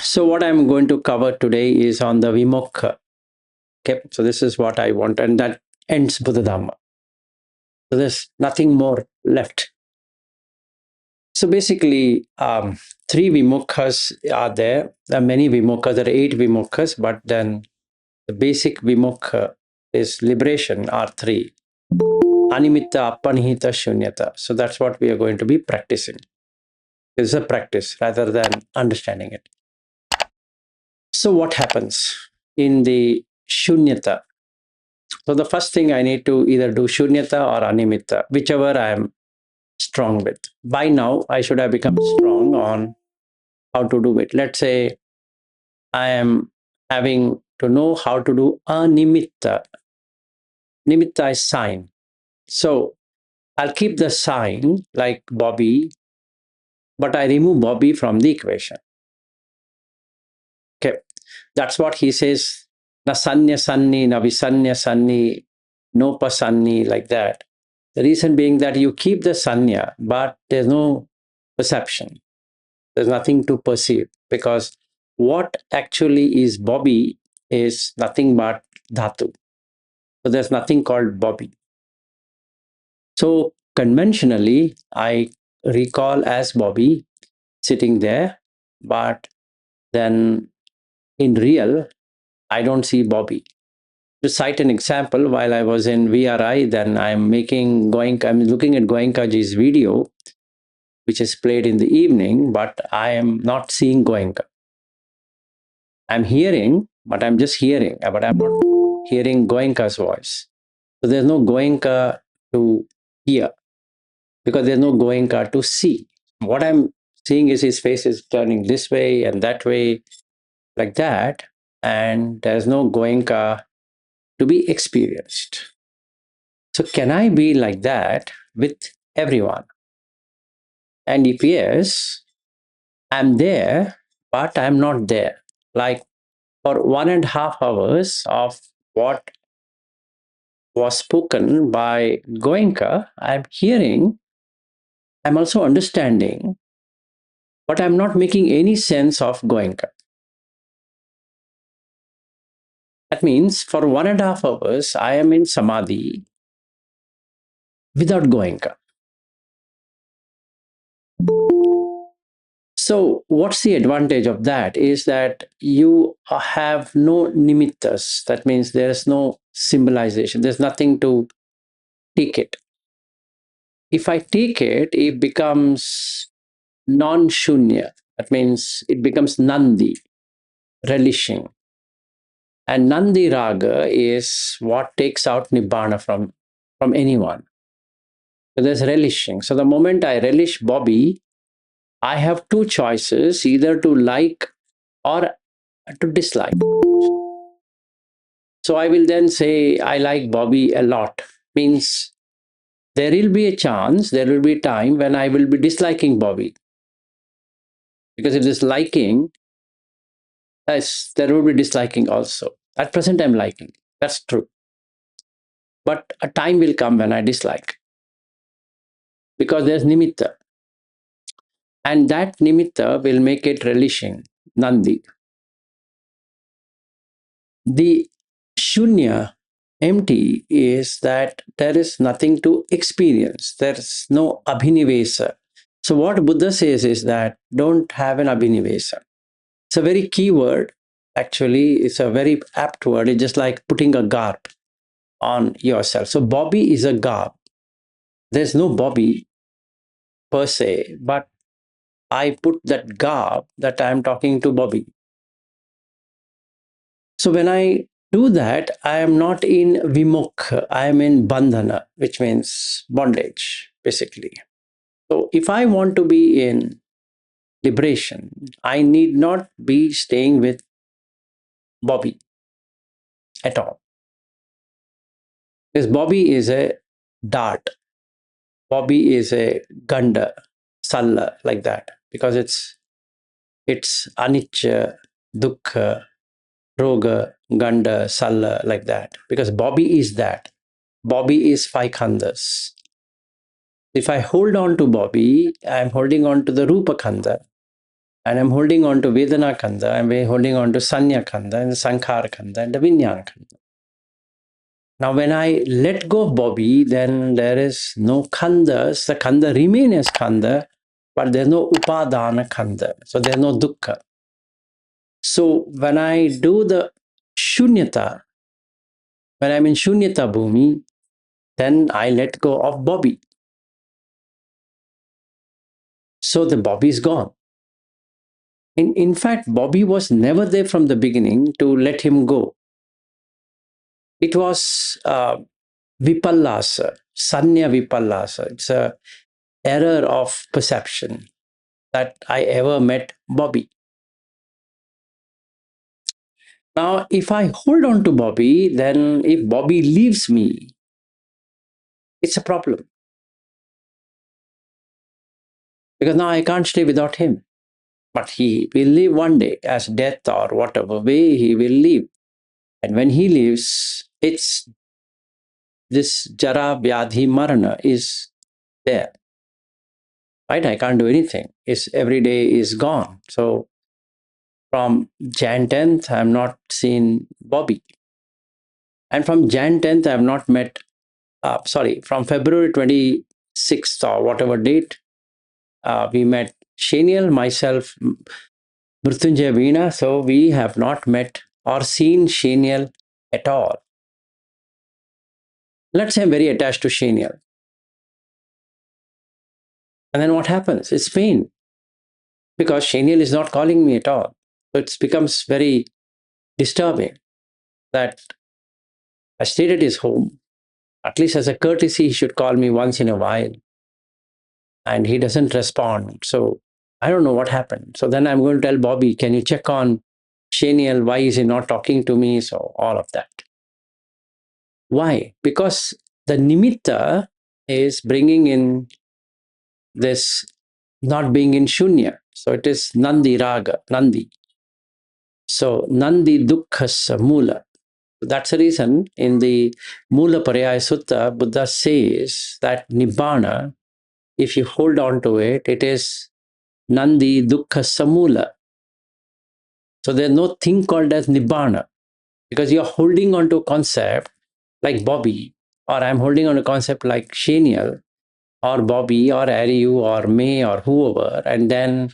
So what I'm going to cover today is on the Vimokka. Okay, so this is what I want, and that ends Buddha Dharma. So there's nothing more left. So basically, three Vimokkas are there. There are many Vimokkas. There are 8 Vimokkas, but then the basic Vimokka is liberation are 3. Animitta, Apanihita, Shunyata. So that's what we are going to be practicing. It's a practice rather than understanding it. So what happens in the Shunyata? So the first thing I need to either do Shunyata or Animitta, whichever I am strong with. By now, I should have become strong on how to do it. Let's say I am having to know how to do Animitta. Nimitta is sign. So I'll keep the sign like Bobby, but I remove Bobby from the equation. Okay, that's what he says. Na sanya sanni, na visanya sanni, no pasanni, like that. The reason being that you keep the sanya, but there's no perception. There's nothing to perceive because what actually is Bobby is nothing but dhatu. So there's nothing called Bobby. So conventionally, I recall as Bobby sitting there, but then in real, I don't see Bobby. To cite an example, while I was in VRI, then I'm looking at Goenkaji's video, which is played in the evening, but I am not seeing Goenka. I'm hearing, but I'm just hearing, but I'm not hearing Goenka's voice. So there's no Goenka to hear because there's no Goenka to see. What I'm seeing is his face is turning this way and that way, like that, and there's no Goenka to be experienced. So can I be like that with everyone? And if yes, I'm there, but I'm not there. Like for 1.5 hours of what was spoken by Goenka, I'm hearing, I'm also understanding, but I'm not making any sense of Goenka. That means for 1.5 hours, I am in Samadhi without Goenka. So, what's the advantage of that is that you have no nimittas. That means there's no symbolization, there's nothing to take it. If I take it, it becomes non shunya. That means it becomes nandi, relishing. And nandi raga is what takes out nibbana from anyone. So there's relishing. So the moment I relish Bobby, I have 2 choices, either to like or to dislike. So I will then say, I like Bobby a lot. Means there will be a chance, there will be a time when I will be disliking Bobby. Because if this liking, yes, there will be disliking also. At present, I'm liking. That's true. But a time will come when I dislike. Because there's nimitta. And that nimitta will make it relishing, nandi. The shunya, empty, is that there is nothing to experience. There's no abhinivesa. So what Buddha says is that don't have an abhinivesa. It's a very key word. Actually, it's a very apt word. It's just like putting a garb on yourself. So Bobby is a garb. There's no Bobby per se, but I put that garb that I'm talking to Bobby. So when I do that, I am not in vimokha, I am in bandhana, which means bondage, basically. So if I want to be in liberation, I need not be staying with Bobby at all. Because Bobby is a dart, Bobby is a ganda, salla, like that, because it's anicca, dukkha, roga, ganda, salla, like that. Because Bobby is that. Bobby is 5 khandhas. If I hold on to Bobby, I'm holding on to the rupa khandha. And I'm holding on to Vedana Khandha, I'm holding on to Sanya Khandha, and the Sankhara Khandha, and the Vinyana Khandha. Now, when I let go of Bobby, then there is no khandhas. The khandha remain as khandha, but there's no upadana khandha. So there's no dukkha. So when I do the shunyata, when I'm in shunyata bhumi, then I let go of Bobby. So the Bobby is gone. In fact, Bobby was never there from the beginning to let him go. It was vipallasa, sanya vipallasa. It's a error of perception that I ever met Bobby. Now, if I hold on to Bobby, then if Bobby leaves me, it's a problem. Because now I can't stay without him. But he will leave one day, as death or whatever way he will leave. And when he leaves, it's this jara, vyadhi, marana is there. Right? I can't do anything. It's every day is gone. So from Jan 10th, I have not seen Bobby. And from Jan 10th, I have not met, from February 26th or whatever date, we met Shaniel, myself, Mrutyunjay Veena. So we have not met or seen Shaniel at all. Let's say I'm very attached to Shaniel. And then what happens? It's pain because Shaniel is not calling me at all. So it becomes very disturbing that I stayed at his home. At least as a courtesy, he should call me once in a while. And he doesn't respond. So I don't know what happened. So then I'm going to tell Bobby, can you check on Shaniel? Why is he not talking to me? So all of that. Why? Because the nimitta is bringing in this not being in shunya. So it is Nandi raga, Nandi. So Nandi dukkha mula. That's the reason in the Mula Pariyaya Sutta, Buddha says that Nibbana, if you hold on to it, it is Nandi dukkha samula. So there's no thing called as Nibbana because you're holding on to a concept like Bobby, or I'm holding on to a concept like Shaniel, or Bobby, or Ariu, or May, or whoever, and then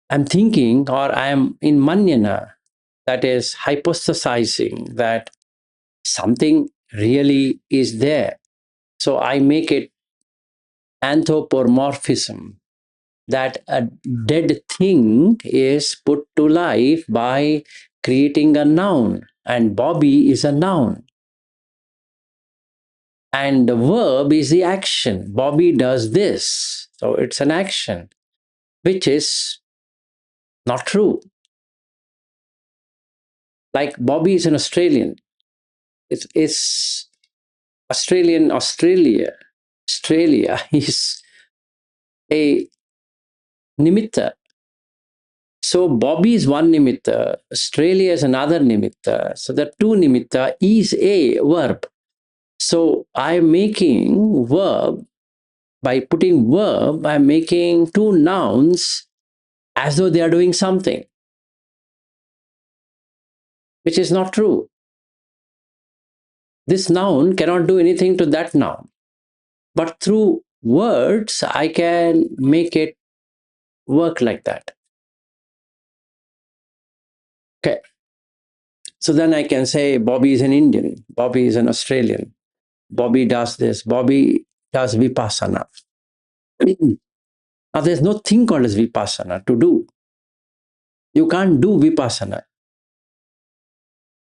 I'm thinking, or I'm in Manyana, that is hypostasizing that something really is there. So I make it anthropomorphism, that a dead thing is put to life by creating a noun, and Bobby is a noun. And the verb is the action. Bobby does this. So it's an action, which is not true. Like Bobby is an Australian. It's Australian, Australia. Australia is a nimitta. So Bobby is one nimitta, Australia is another nimitta. So the two nimitta is a verb. So I'm making verb, by putting verb, I'm making two nouns as though they are doing something, which is not true. This noun cannot do anything to that noun. But through words, I can make it work like that. Okay. So then I can say Bobby is an Indian, Bobby is an Australian, Bobby does this, Bobby does vipassana. Now, there's no thing called as vipassana to do. You can't do vipassana.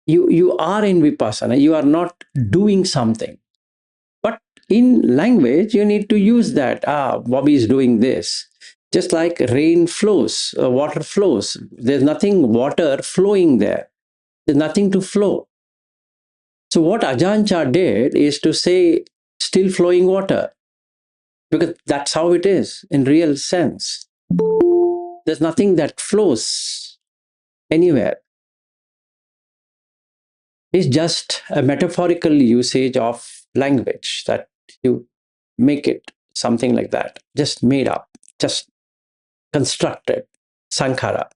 You are in vipassana. You are not doing something. But in language, you need to use that. Bobby is doing this. Just like rain flows, water flows. There's nothing water flowing there. There's nothing to flow. So what Ajancha did is to say still flowing water, because that's how it is in real sense. There's nothing that flows anywhere. It's just a metaphorical usage of language that you make it something like that, just made up, just constructed. sankhara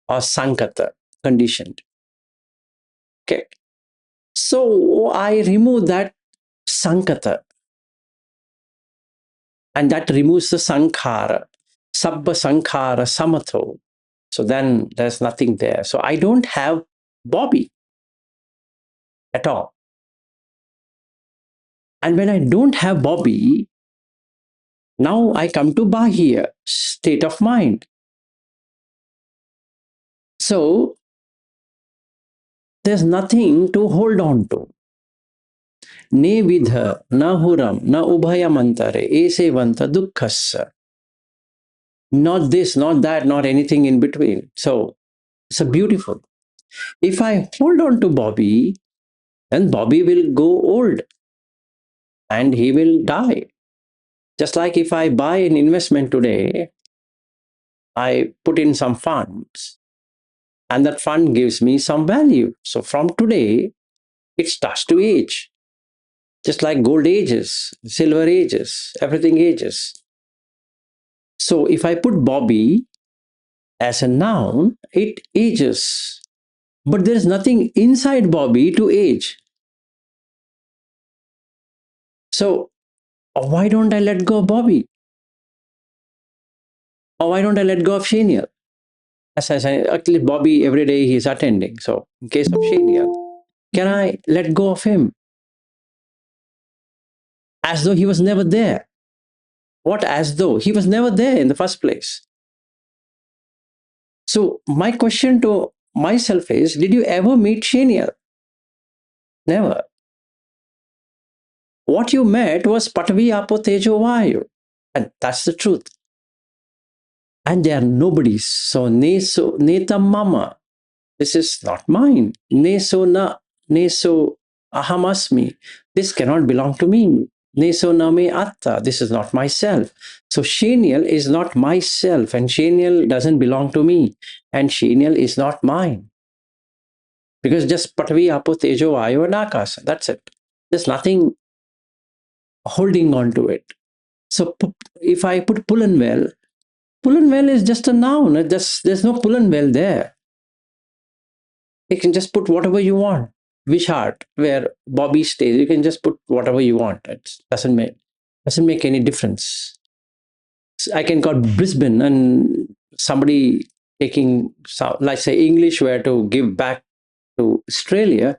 or sankata, conditioned. Okay. So I remove that sankata, and that removes the sankhara, sabba sankhara samatho. So then there's nothing there. So I don't have Bobby at all. And when I don't have Bobby, now I come to Bahya, state of mind. So there's nothing to hold on to. Ne vidha, na huram, na ubhayamantare, esevanta dukkhassa. Not this, not that, not anything in between. So it's a beautiful. If I hold on to Bobby, then Bobby will go old and he will die. Just like if I buy an investment today, I put in some funds and that fund gives me some value. So from today, it starts to age. Just like gold ages, silver ages, everything ages. So if I put Bobby as a noun, it ages. But there is nothing inside Bobby to age. So why don't I let go of Bobby? Or why don't I let go of Shaniel? As I say, actually, Bobby every day he's attending. So in case of Shaniel, can I let go of him? As though he was never there. What as though? He was never there in the first place. So my question to myself is, did you ever meet Shaniel? Never. What you met was Patvi Apo Tejo Vayu. And that's the truth. And they are nobodies. So Neso Netam Mama. This is not mine. Neso na Neso Ahamasmi. This cannot belong to me. Neso name atta. This is not myself. So Shaniel is not myself, and Shaniel doesn't belong to me, and Shaniel is not mine. Because just Patvi, Apo, Tejo, Vayu, and Akasa. That's it. There's nothing holding on to it. So if I put pull and well is just a noun. There's no pull and well there. You can just put whatever you want. Wishart, where Bobby stays, you can just put whatever you want. It doesn't make any difference. I can call Brisbane, and somebody taking, like say English were to give back to Australia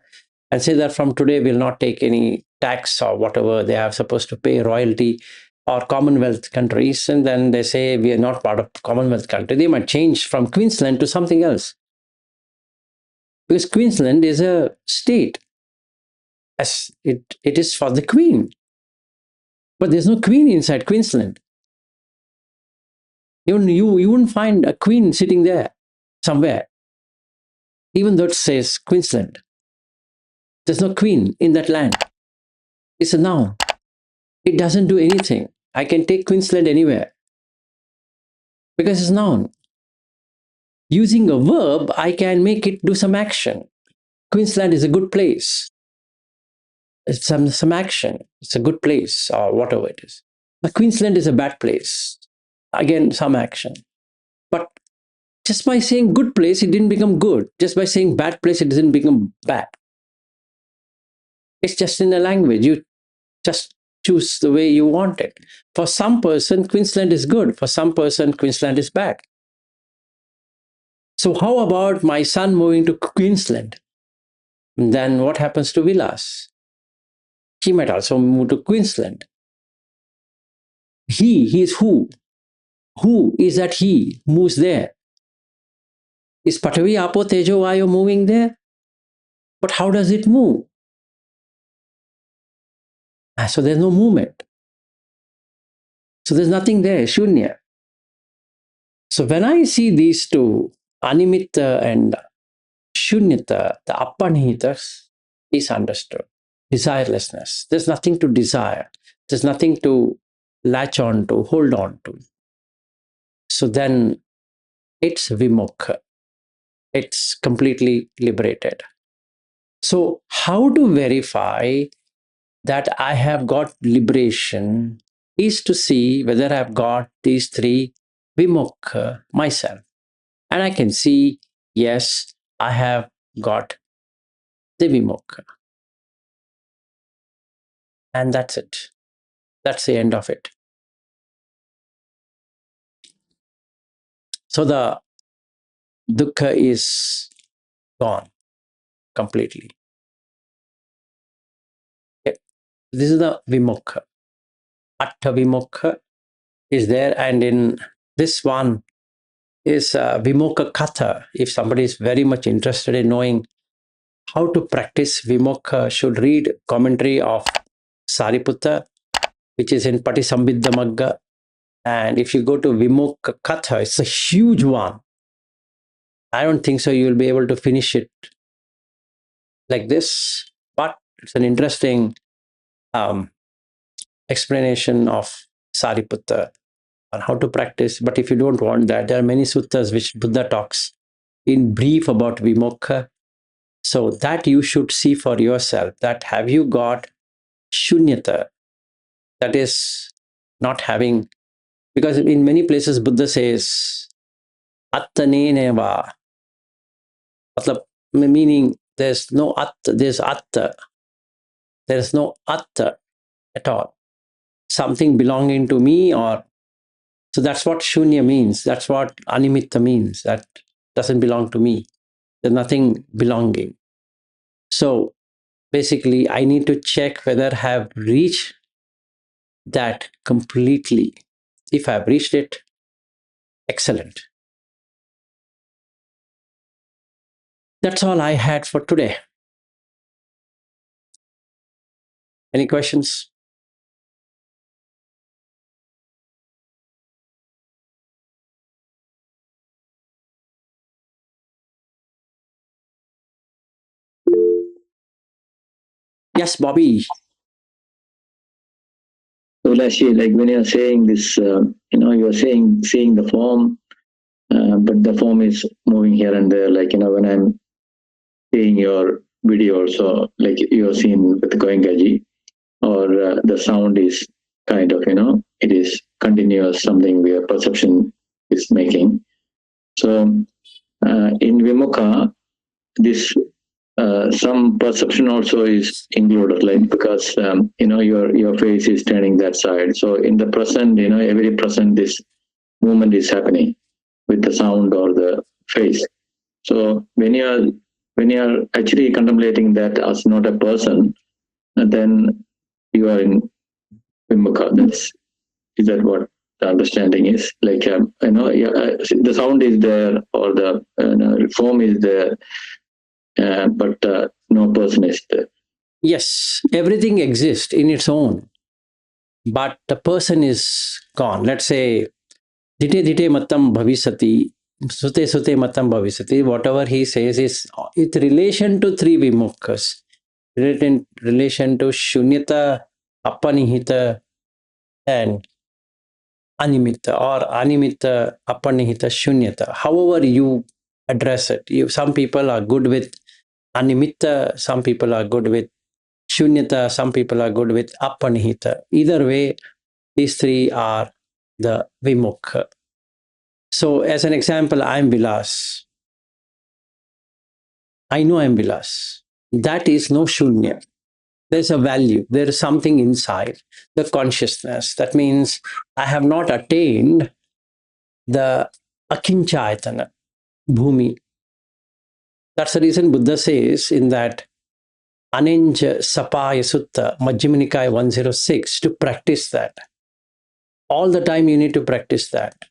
and say that from today we'll not take any tax or whatever they are supposed to pay, royalty or Commonwealth countries, and then they say we are not part of Commonwealth country. They might change from Queensland to something else. Because Queensland is a state, as it is for the Queen. But there's no Queen inside Queensland. Even you wouldn't find a Queen sitting there somewhere, even though it says Queensland. There's no Queen in that land. It's a noun. It doesn't do anything. I can take Queensland anywhere because it's a noun. Using a verb, I can make it do some action. Queensland is a good place. It's some action. It's a good place or whatever it is. But Queensland is a bad place. Again, some action. But just by saying good place, it didn't become good. Just by saying bad place, it doesn't become bad. It's just in a language. You just choose the way you want it. For some person, Queensland is good. For some person, Queensland is bad. So how about my son moving to Queensland? Then what happens to Vilas? He might also move to Queensland. He is who? Who is that he moves there? Is Patavi Apo Tejo Vayu moving there? But how does it move? So there's no movement. So there's nothing there, Shunya. So when I see these two, Animitta and Shunyata, the Apanihitas, is understood. Desirelessness. There's nothing to desire. There's nothing to latch on to, hold on to. So then it's Vimokka. It's completely liberated. So how to verify that I have got liberation is to see whether I've got these three Vimokka myself. And I can see, yes, I have got the Vimokka. And that's it. That's the end of it. So the dukkha is gone completely. Okay. This is the Vimokka. Atta Vimokka is there, and in this one is Vimokka Katha. If somebody is very much interested in knowing how to practice Vimokka, should read commentary of Sariputta, which is in Patisambhidha Magga. And if you go to Vimokka Katha, it's a huge one. I don't think so you'll be able to finish it like this, but it's an interesting um, explanation of Sariputta on how to practice. But if you don't want that, there are many suttas which Buddha talks in brief about Vimokka. So that you should see for yourself, that have you got Shunyata, that is not having, because in many places Buddha says Attane neva, meaning there's no Atta, there's Atta, there's no Atta at all. Something belonging to me, or so that's what Shunya means. That's what Animitta means. That doesn't belong to me. There's nothing belonging. So basically, I need to check whether I have reached that completely. If I've reached it, excellent. That's all I had for today. Any questions? Yes, Bobby. So, Lashi, like when you're saying this, you're saying seeing the form, but the form is moving here and there. Like, when I'm seeing your video also, like you're seeing with the Goenkaji, or the sound is kind of, it is continuous, something where perception is making. So, in Vimokka, this some perception also is included, like because your face is turning that side. So in the present, every present, this movement is happening with the sound or the face. So when you're actually contemplating that as not a person, then you are in Vimukha. Is that what the understanding is? Like the sound is there, or the form is there, but no person is there. Yes, everything exists in its own, but the person is gone. Let's say, dite dite matam bhavisati, sute sute matam bhavisati. Whatever he says is with relation to three Vimokkas, relation to Shunyata, Apanihita, and Animitta, or Animitta, Apanihita, Shunyata. However you address it. Some people are good with Animitta, some people are good with Shunyata, some people are good with Apanihita. Either way, these three are the Vimokka. So, as an example, I'm Vilas. I know I'm Vilas. That is no Shunya. There's a value, there is something inside the consciousness. That means I have not attained the Akinchayatana, Bhumi. That's the reason Buddha says in that Anenja Sapaya Sutta, Majjhima Nikaya 106, to practice that. All the time you need to practice that,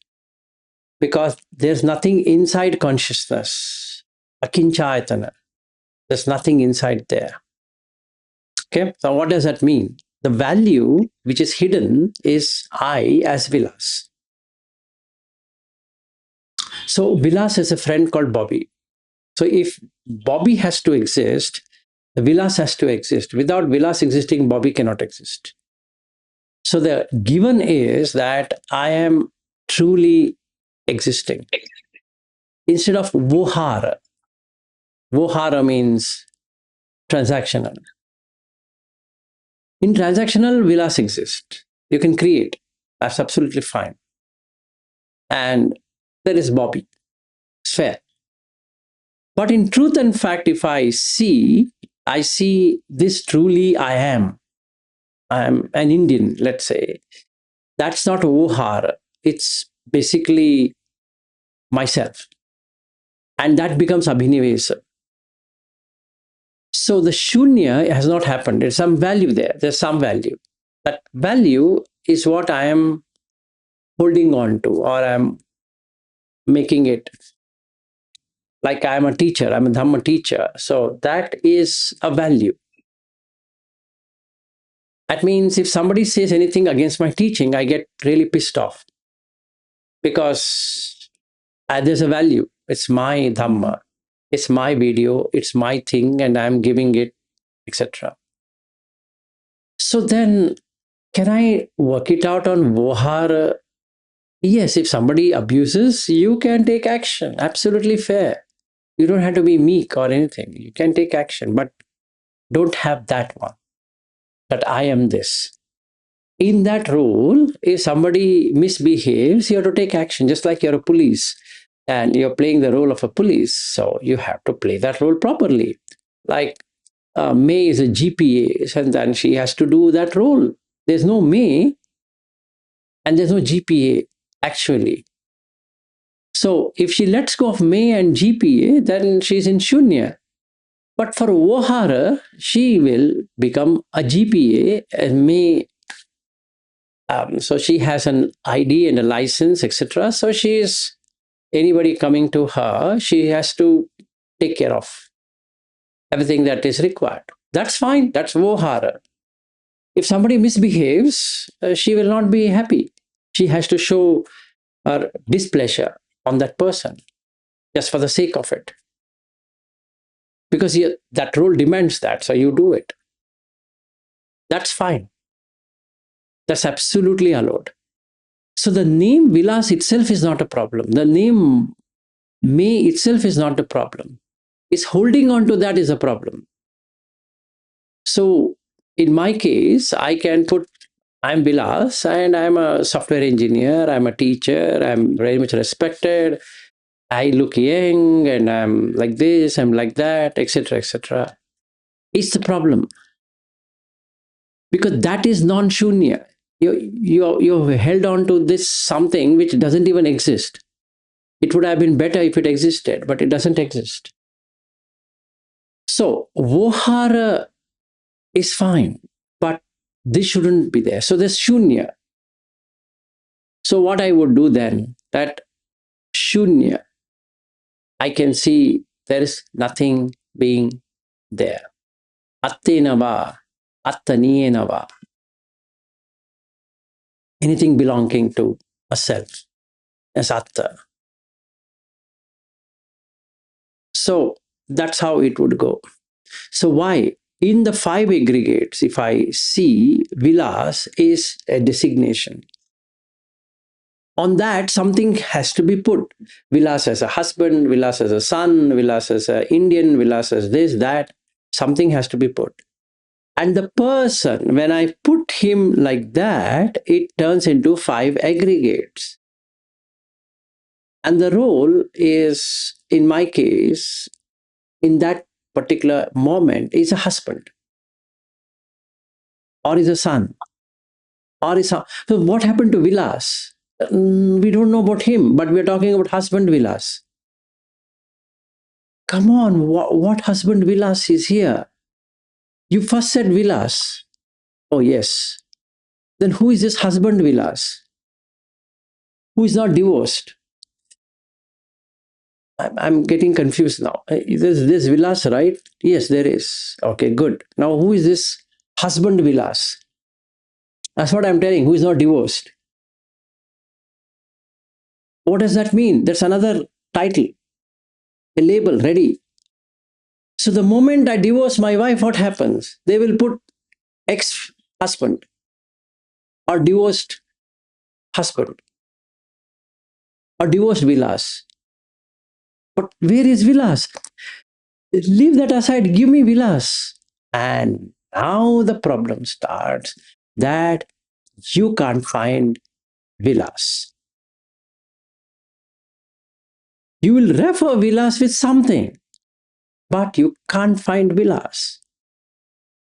because there's nothing inside consciousness. Akinchayatana. There's nothing inside there. Okay, so what does that mean? The value which is hidden is I as Vilas. So Vilas has a friend called Bobby. So if Bobby has to exist, the Vilas has to exist. Without Vilas existing, Bobby cannot exist. So the given is that I am truly existing. Instead of vohara, vohara means transactional. In transactional, Vilas exist. You can create. That's absolutely fine. And there is Bobby. It's fair. But in truth and fact, if I see this truly I am. I am an Indian, let's say. That's not ohara. It's basically myself. And that becomes abhinivesa. So the shunya has not happened. There's some value there. There's some value. That value is what I am holding on to, or I'm making it like I'm a teacher, I'm a Dhamma teacher. So that is a value. That means if somebody says anything against my teaching, I get really pissed off because there's a value. It's my Dhamma, it's my video, it's my thing, and I'm giving it, etc. So then, can I work it out on Vohara? Yes, if somebody abuses, you can take action. Absolutely fair. You don't have to be meek or anything. You can take action, but don't have that one, that I am this. In that role, if somebody misbehaves, you have to take action, just like you're a police and you're playing the role of a police. So you have to play that role properly. Like May is a GPA, and then she has to do that role. There's no May and there's no GPA, actually. So if she lets go of May and GPA, then she's in Shunya. But for Vohara, she will become a GPA and May. So she has an ID and a license, etc. So she is, anybody coming to her, she has to take care of everything that is required. That's fine. That's Vohara. If somebody misbehaves, she will not be happy. She has to show her displeasure on that person just for the sake of it. Because that role demands that, so you do it. That's fine. That's absolutely allowed. So the name Vilas itself is not a problem. The name May itself is not the problem. It's holding on to that is a problem. So in my case, I can put, I'm Vilas and I'm a software engineer, I'm a teacher, I'm very much respected, I look young and I'm like this, I'm like that, etc., etc. It's the problem. Because that is non-shunya. You've held on to this something which doesn't even exist. It would have been better if it existed, but it doesn't exist. So Vohara is fine, but this shouldn't be there. So there's shunya. So what I would do then, that shunya, I can see there is nothing being there. Attenava, attaniyenava. Anything belonging to a self as atta. So that's how it would go. So why? In the five aggregates, if I see Vilas is a designation, on that something has to be put. Vilas as a husband, Vilas as a son, Vilas as an Indian, Vilas as this, that. Something has to be put. And the person, when I put him like that, it turns into five aggregates. And the role is, in my case, in that particular moment, is a husband or is a son or is a. So what happened to Vilas? We don't know about him, but we're talking about husband Vilas. Come on, what husband Vilas is here? You first said Vilas. Oh, yes. Then who is this husband Vilas? Who is not divorced? I'm getting confused now. There's Vilas, right? Yes, there is. Okay, good. Now, who is this husband Vilas? That's what I'm telling. Who is not divorced? What does that mean? That's another title, a label ready. So the moment I divorce my wife, what happens? They will put ex-husband or divorced husband or divorced Vilas. But where is Vilas? Leave that aside. Give me Vilas. And now the problem starts that you can't find Vilas. You will refer Vilas with something, but you can't find Vilas.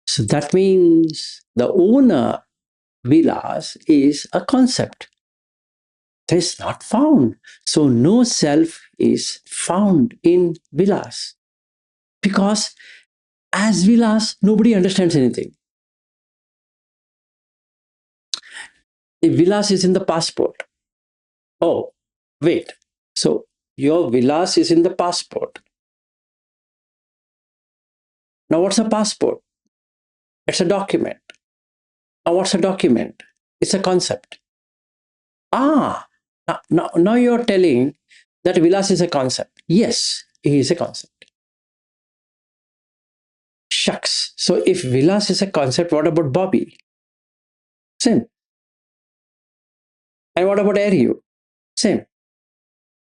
So that means the owner, Vilas, is a concept. It is not found. So no self is found in Vilas. Because as Vilas, nobody understands anything. If Vilas is in the passport, oh, wait. So your Vilas is in the passport. Now what's a passport? It's a document. Now what's a document? It's a concept. Now you're telling that Vilas is a concept. Yes, he is a concept. Shucks. So if Vilas is a concept, what about Bobby? Same. And what about Aryu? Same.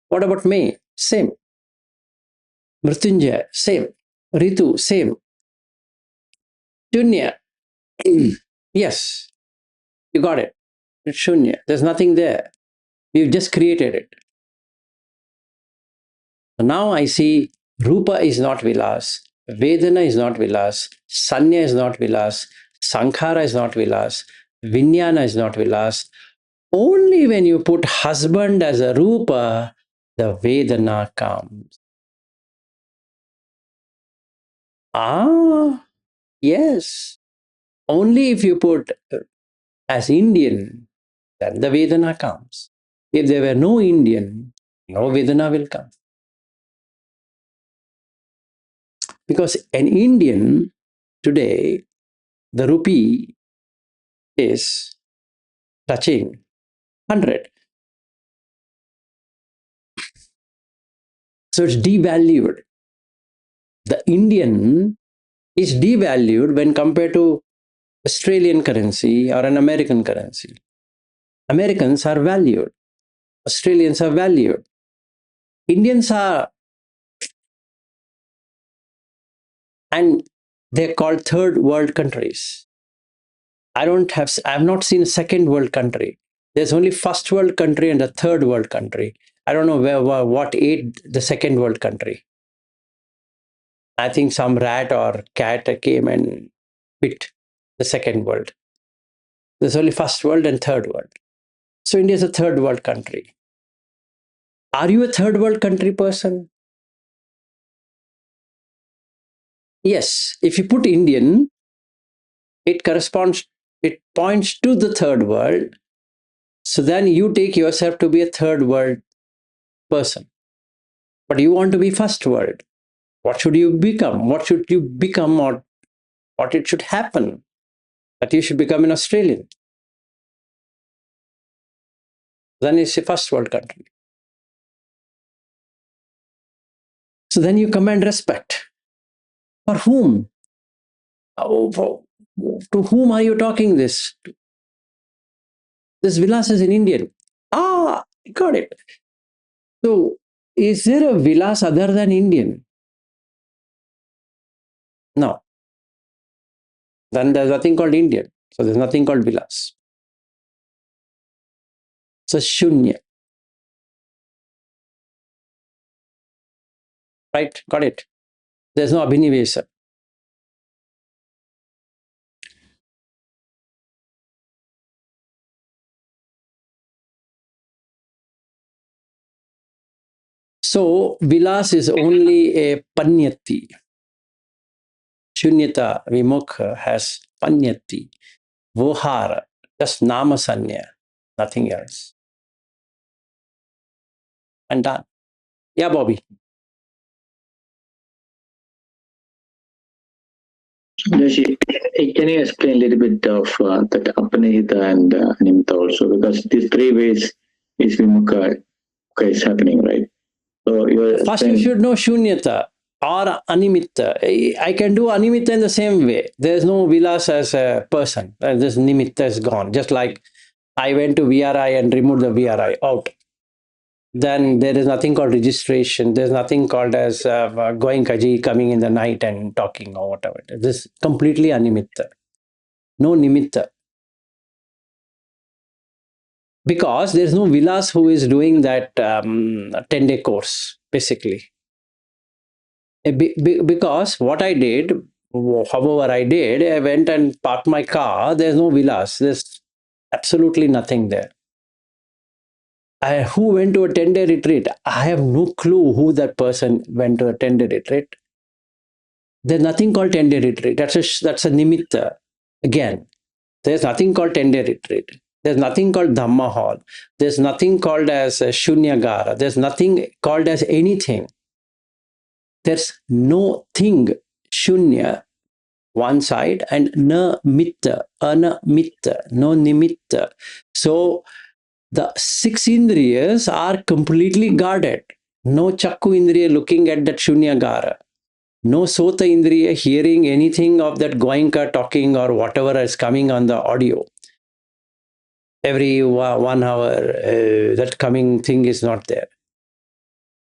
What about May? Same. Mrityunjay? Same. Ritu? Same. Shunya? Yes, you got it. It's Shunya. There's nothing there. We've just created it. So now I see Rupa is not Vilas, Vedana is not Vilas, Sanya is not Vilas, Sankhara is not Vilas, Vijnana is not Vilas. Only when you put husband as a Rupa, the Vedana comes. Ah, yes. Only if you put as Indian, then the Vedana comes. If there were no Indian, no Vedana will come. Because an Indian today, the rupee is touching 100. So it's devalued. The Indian is devalued when compared to Australian currency or an American currency. Americans are valued. Australians are valued. Indians are, and they're called third world countries. I've not seen a second world country. There's only first world country and a third world country. I don't know what ate the second world country. I think some rat or cat came and bit the second world. There's only first world and third world. So India is a third world country. Are you a third world country person? Yes. If you put Indian, it corresponds, it points to the third world. So then you take yourself to be a third world person. But you want to be first world. What should you become? What should you become, or what it should happen? That you should become an Australian. Then it's a first world country. So then you command respect. For whom? To whom are you talking this? This Vilas is in Indian. Ah, got it. So is there a Vilas other than Indian? No. Then there's nothing called Indian. So there's nothing called Vilas. So Shunya. Right? Got it. There's no Abhinivesa. So Vilas is only a Panyati. Shunyata, Vimokka has Panyati, Vohara, just Nama Sanya, nothing else. And done. Yeah, Bobby. Joshi, can you explain a little bit of that Apanihita and Animita also? Because these three ways is Vimukha is happening, right? So First, you should know Shunyata or Animitta. I can do Animitta in the same way. There's no Vilas as a person. This Nimitta is gone. Just like I went to VRI and removed the VRI out. Then there is nothing called registration. There's nothing called as going kaji, coming in the night and talking or whatever. This is completely Animitta. No Nimitta. Because there's no Vilas who is doing that 10-day course, basically. Because what I did, however I did, I went and parked my car. There's no Vilas. There's absolutely nothing there. Who went to a 10-day retreat? I have no clue who that person went to a 10-day retreat. There's nothing called 10-day retreat. That's a nimitta. Again, there's nothing called 10-day retreat. There's nothing called Dhamma hall. There's nothing called as Shunyagara. There's nothing called as anything. There's no thing, Shunya, one side, and na mitta, anamitta, no nimitta. So the 6 indriyas are completely guarded. No chakku indriya looking at that Shunyagara. No sota indriya hearing anything of that Goenka talking or whatever is coming on the audio. Every 1 hour, that coming thing is not there.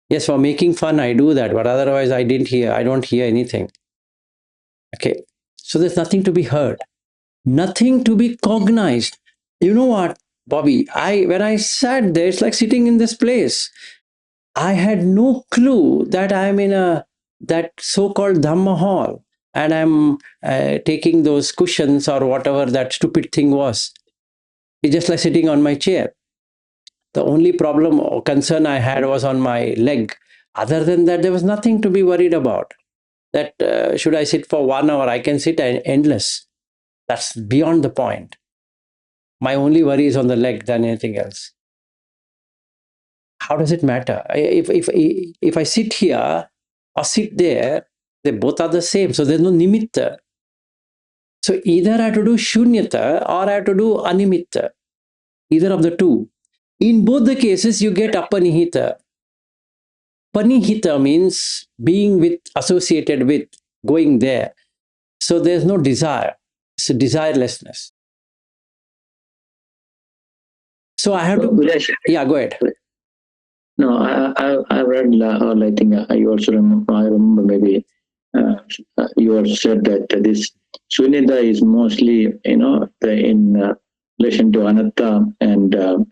Yes, for making fun, I do that, but otherwise I don't hear anything. Okay. So there's nothing to be heard, nothing to be cognized. You know what, Bobby? When I sat there, it's like sitting in this place. I had no clue that I'm in that so-called Dhamma hall and I'm taking those cushions or whatever that stupid thing was. It's just like sitting on my chair. The only problem or concern I had was on my leg. Other than that, there was nothing to be worried about. That should I sit for 1 hour? I can sit endless. That's beyond the point. My only worry is on the leg than anything else. How does it matter? If I sit here or sit there, they both are the same. So there's no nimitta. So either I have to do shunyata or I have to do animitta. Either of the two. In both the cases, you get apanihita. Panihita means being with, associated with, going there. So there's no desire. It's a desirelessness. So I have to. Vilas, Yeah, go ahead. no, I read, or I think I also remember, I remember maybe you also said that this Shunyata is mostly, in relation to anatta, and the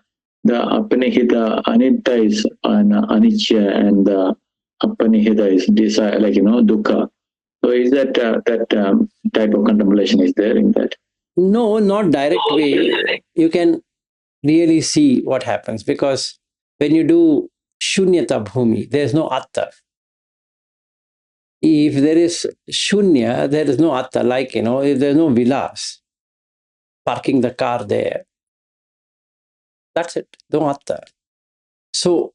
apanihita, anitta is anicca, and the apanihita is desire, like, dukkha. So is that type of contemplation is there in that? No, not direct way. You can really see what happens because when you do shunyata bhumi, there's no atta. If there is shunya, there is no atta. Like, if there's no vilas, parking the car there, that's it. No atta. So,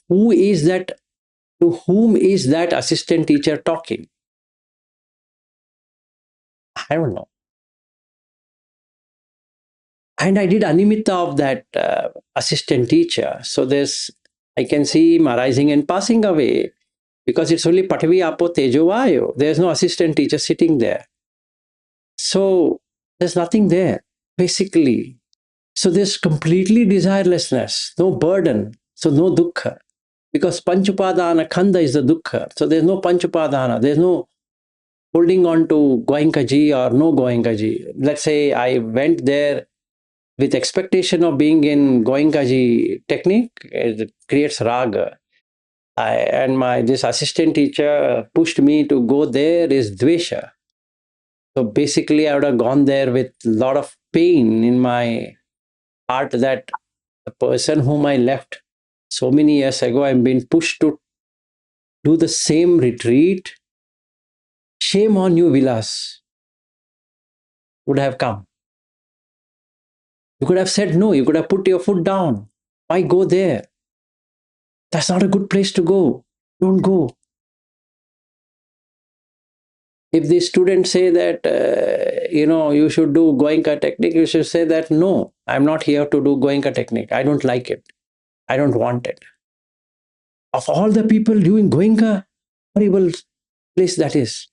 who is that? To whom is that assistant teacher talking? I don't know. And I did animitta of that assistant teacher. So I can see him arising and passing away because it's only Patvi Apo Tejo Vayu. There's no assistant teacher sitting there. So there's nothing there, basically. So there's completely desirelessness, no burden, so no dukkha. Because Panchupadana Khandha is the dukkha. So there's no Panchupadana, there's no holding on to Goenkaji or no Goenkaji. Let's say I went there with expectation of being in Goenkaji technique, it creates raga. And this assistant teacher pushed me to go there is dvesha. So basically, I would have gone there with a lot of pain in my heart that the person whom I left so many years ago, I'm being pushed to do the same retreat. Shame on you, Vilas, would have come. You could have said no. You could have put your foot down. Why go there? That's not a good place to go. Don't go. If the students say that, you should do Goenka technique, you should say that, no, I'm not here to do Goenka technique. I don't like it. I don't want it. Of all the people doing Goenka, horrible place that is.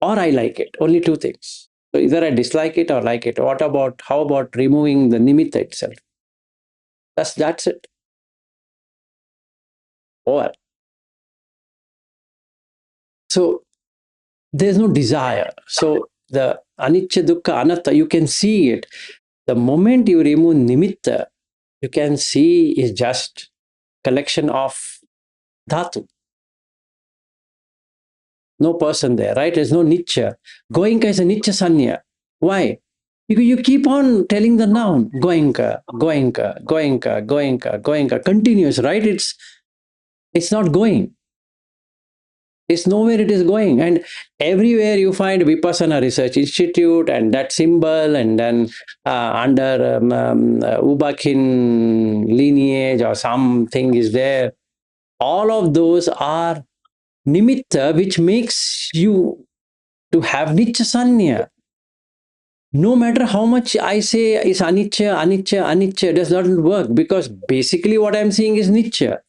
Or I like it. Only two things. So either I dislike it or like it. How about removing the nimitta itself? That's it. Or so there's no desire. So the anicca, dukkha, anatta, you can see it. The moment you remove nimitta, you can see is just collection of dhatu. No person there, right? There's no nicha. Goenka is a nicha sanya. Why? Because you keep on telling the noun, goenka, goenka, goenka, goenka, goenka, continuous, right? It's not going. It's nowhere it is going. And everywhere you find Vipassana Research Institute and that symbol, and then under Ubakin lineage or something is there. All of those are nimitta, which makes you to have nicha sanya. No matter how much I say is anicca, anicca, anicca, does not work, because basically what I'm seeing is nicha.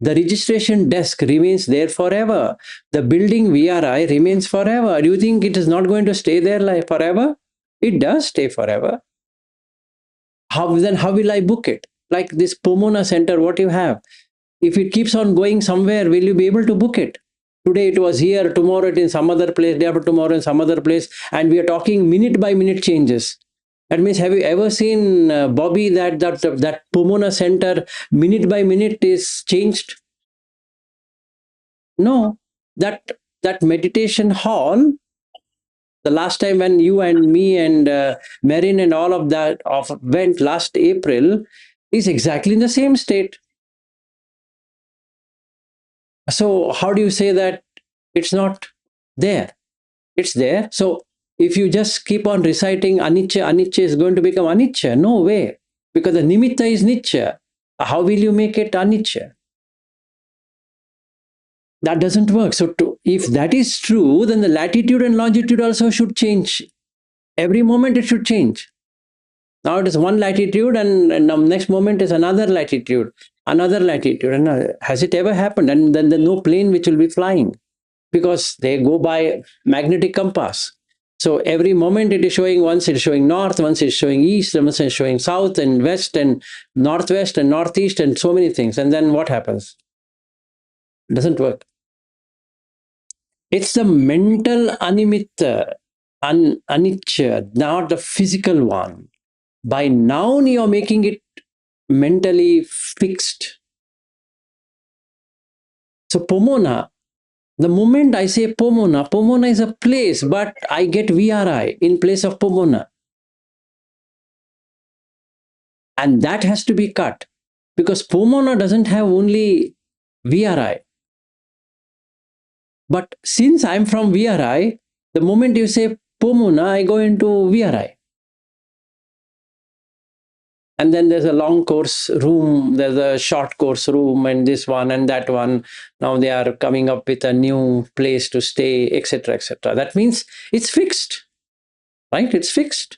The registration desk remains there forever. The building VRI remains forever. Do you think it is not going to stay there like forever? It does stay forever. How will I book it? Like this Pomona Center, what you have? If it keeps on going somewhere, will you be able to book it? Today it was here, tomorrow it in some other place, day after tomorrow in some other place, and we are talking minute by minute changes. That means, have you ever seen Bobby that Pomona Center minute by minute is changed? No, that meditation hall. The last time when you and me and Marin and all of that went last April is exactly in the same state. So how do you say that it's not there? It's there. So if you just keep on reciting anicca, anicca is going to become anicca. No way, because the nimitta is nicca. How will you make it anicca? That doesn't work. So if that is true, then the latitude and longitude also should change. Every moment it should change. Now it is one latitude, and next moment is another latitude, another latitude. And has it ever happened? And then there's no plane which will be flying, because they go by magnetic compass. So every moment it is showing, once it is showing north, once it is showing east, once it is showing south and west and northwest and northeast and so many things. And then what happens? It doesn't work. It's the mental animitta, anicca, not the physical one. By noun, you're making it mentally fixed. So Pomona, the moment I say Pomona, Pomona is a place, but I get VRI in place of Pomona. And that has to be cut, because Pomona doesn't have only VRI. But since I'm from VRI, the moment you say Pomona, I go into VRI. And then there's a long course room, there's a short course room, and this one and that one. Now they are coming up with a new place to stay, etc., etc. That means it's fixed, right? It's fixed.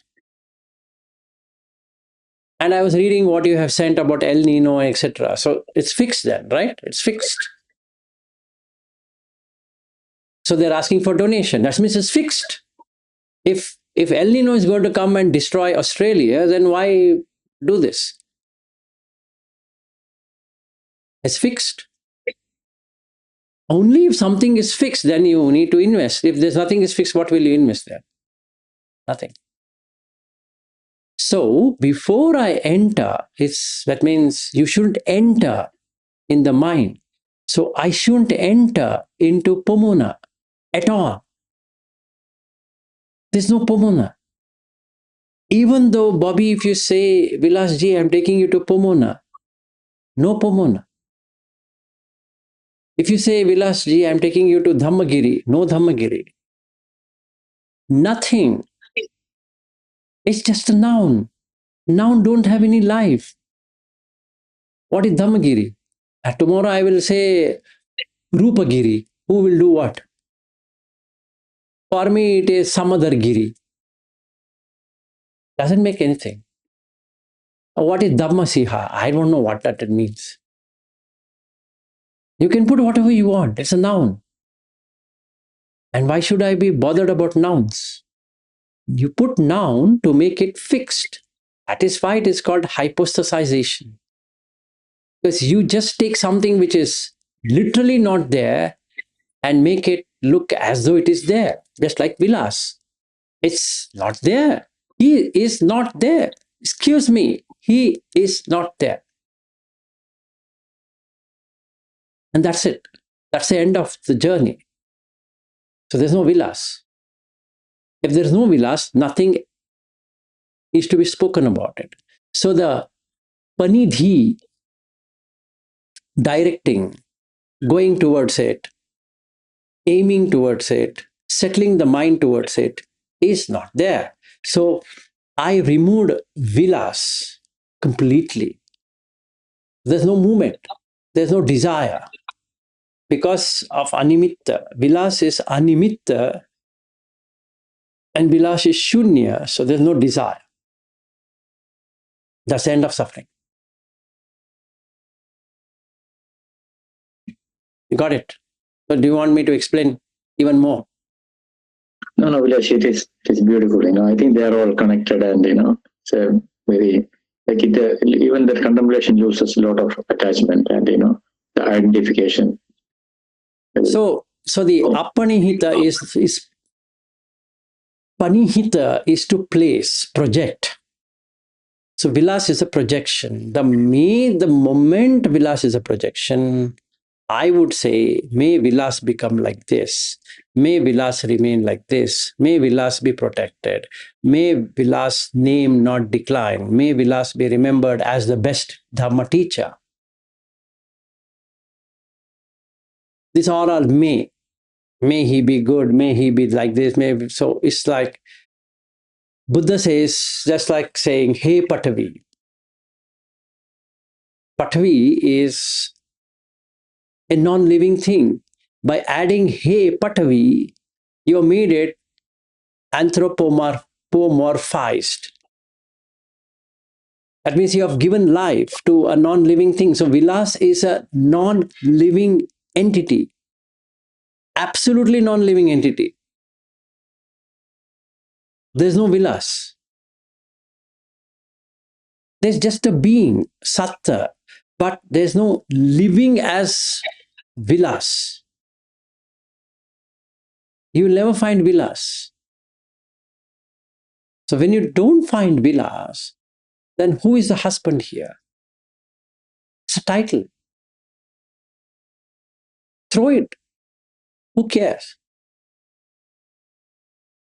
And I was reading what you have sent about El Nino, etc. So it's fixed then, right? It's fixed. So they're asking for donation. That means it's fixed. If El Nino is going to come and destroy Australia, then why do this? It's fixed. Only if something is fixed, then you need to invest. If there's nothing is fixed, what will you invest there? Nothing. So before I enter, that means you shouldn't enter in the mind. So I shouldn't enter into Pomona at all. There's no Pomona. Even though, Bobby, if you say, Vilas ji, I'm taking you to Pomona, no Pomona. If you say, Vilas ji, I'm taking you to Dhammagiri, no Dhammagiri. Nothing. It's just a noun. Noun don't have any life. What is Dhammagiri? Tomorrow I will say Rupagiri. Who will do what? For me, it is some other Giri. Doesn't make anything. What is Dhammasiha? I don't know what that means. You can put whatever you want. It's a noun. And why should I be bothered about nouns? You put noun to make it fixed. That is why it is called hypostasization. Because you just take something which is literally not there and make it look as though it is there. Just like Vilas. It's not there. He is not there. excuse me, he is not there. And that's it. That's the end of the journey. So there's no Vilas. If there's no Vilas, nothing is to be spoken about it. So the panidhi, directing, going towards it, aiming towards it, settling the mind towards it, is not there. So I removed Vilas completely. There's no movement, there's no desire. Because of animitta, Vilas is animitta and Vilas is shunya, so there's no desire. That's the end of suffering. You got it? So do you want me to explain even more? No, Vilas, it is beautiful. I think they are all connected, and it's a very like it. Even that contemplation uses a lot of attachment and the identification. So the apanihita is panihita is to place, project. So Vilas is a projection. The moment Vilas is a projection, I would say, may Vilas become like this. May Vilas remain like this. May Vilas be protected. May Vilas' name not decline. May Vilas be remembered as the best Dharma teacher. These are all may. May he be good. May he be like this. So it's like Buddha says, just like saying, hey Patavi. Patavi is a non-living thing. By adding hey Patavi, you made it anthropomorphized. That means you have given life to a non-living thing. So Vilas is a non-living entity, absolutely non-living entity. There's no Vilas. There's just a being, Satta, but there's no living as Vilas. You will never find Vilas. So when you don't find Vilas, then who is the husband here? It's a title. Throw it. Who cares?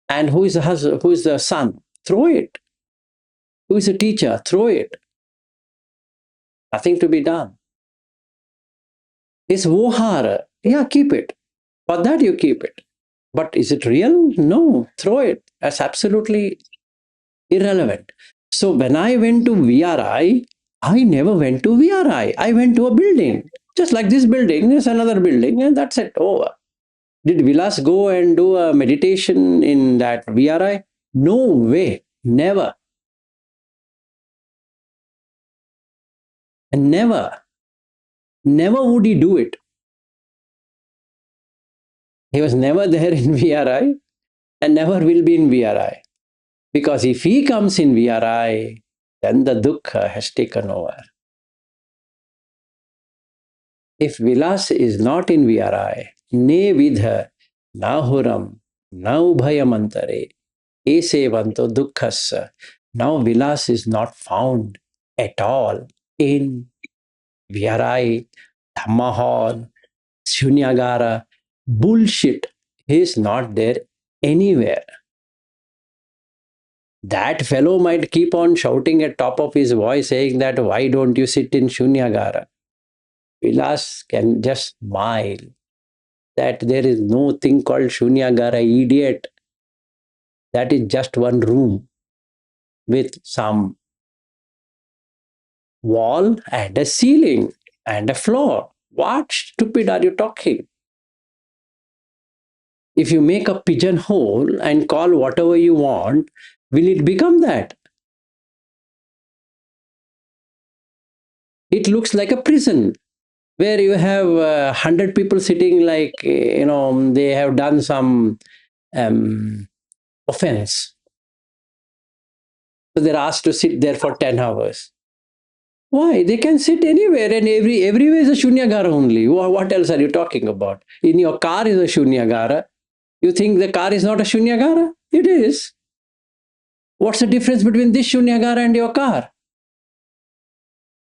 And who is the husband? Who is the son? Throw it. Who is the teacher? Throw it. Nothing to be done. It's vohara. Yeah, keep it. For that you keep it. But is it real? No. Throw it. That's absolutely irrelevant. So when I went to VRI, I never went to VRI. I went to a building. Just like this building, there's another building, and that's it. Over. Did Vilas go and do a meditation in that VRI? No way. Never. And never would he do it. He was never there in VRI and never will be in VRI. Because if he comes in VRI, then the dukkha has taken over. If Vilas is not in VRI, ne vidha, na huram, na ubhayamantare, esevanto dukkhassa. Now Vilas is not found at all in VRI, Dhamma Hall, Shunyagara. Bullshit. He is not there anywhere. That fellow might keep on shouting at top of his voice saying that why don't you sit in Shunyagara? Vilas can just smile that there is no thing called Shunyagara, idiot. That is just one room with some wall and a ceiling and a floor. What stupid are you talking? If you make a pigeonhole and call whatever you want, will it become that? It looks like a prison where you have 100 people sitting like, they have done some offense. So they're asked to sit there for 10 hours. Why? They can sit anywhere, and everywhere is a Shunyagara only. What else are you talking about? In your car is a Shunyagara. You think the car is not a Shunyagara? It is. What's the difference between this Shunyagara and your car?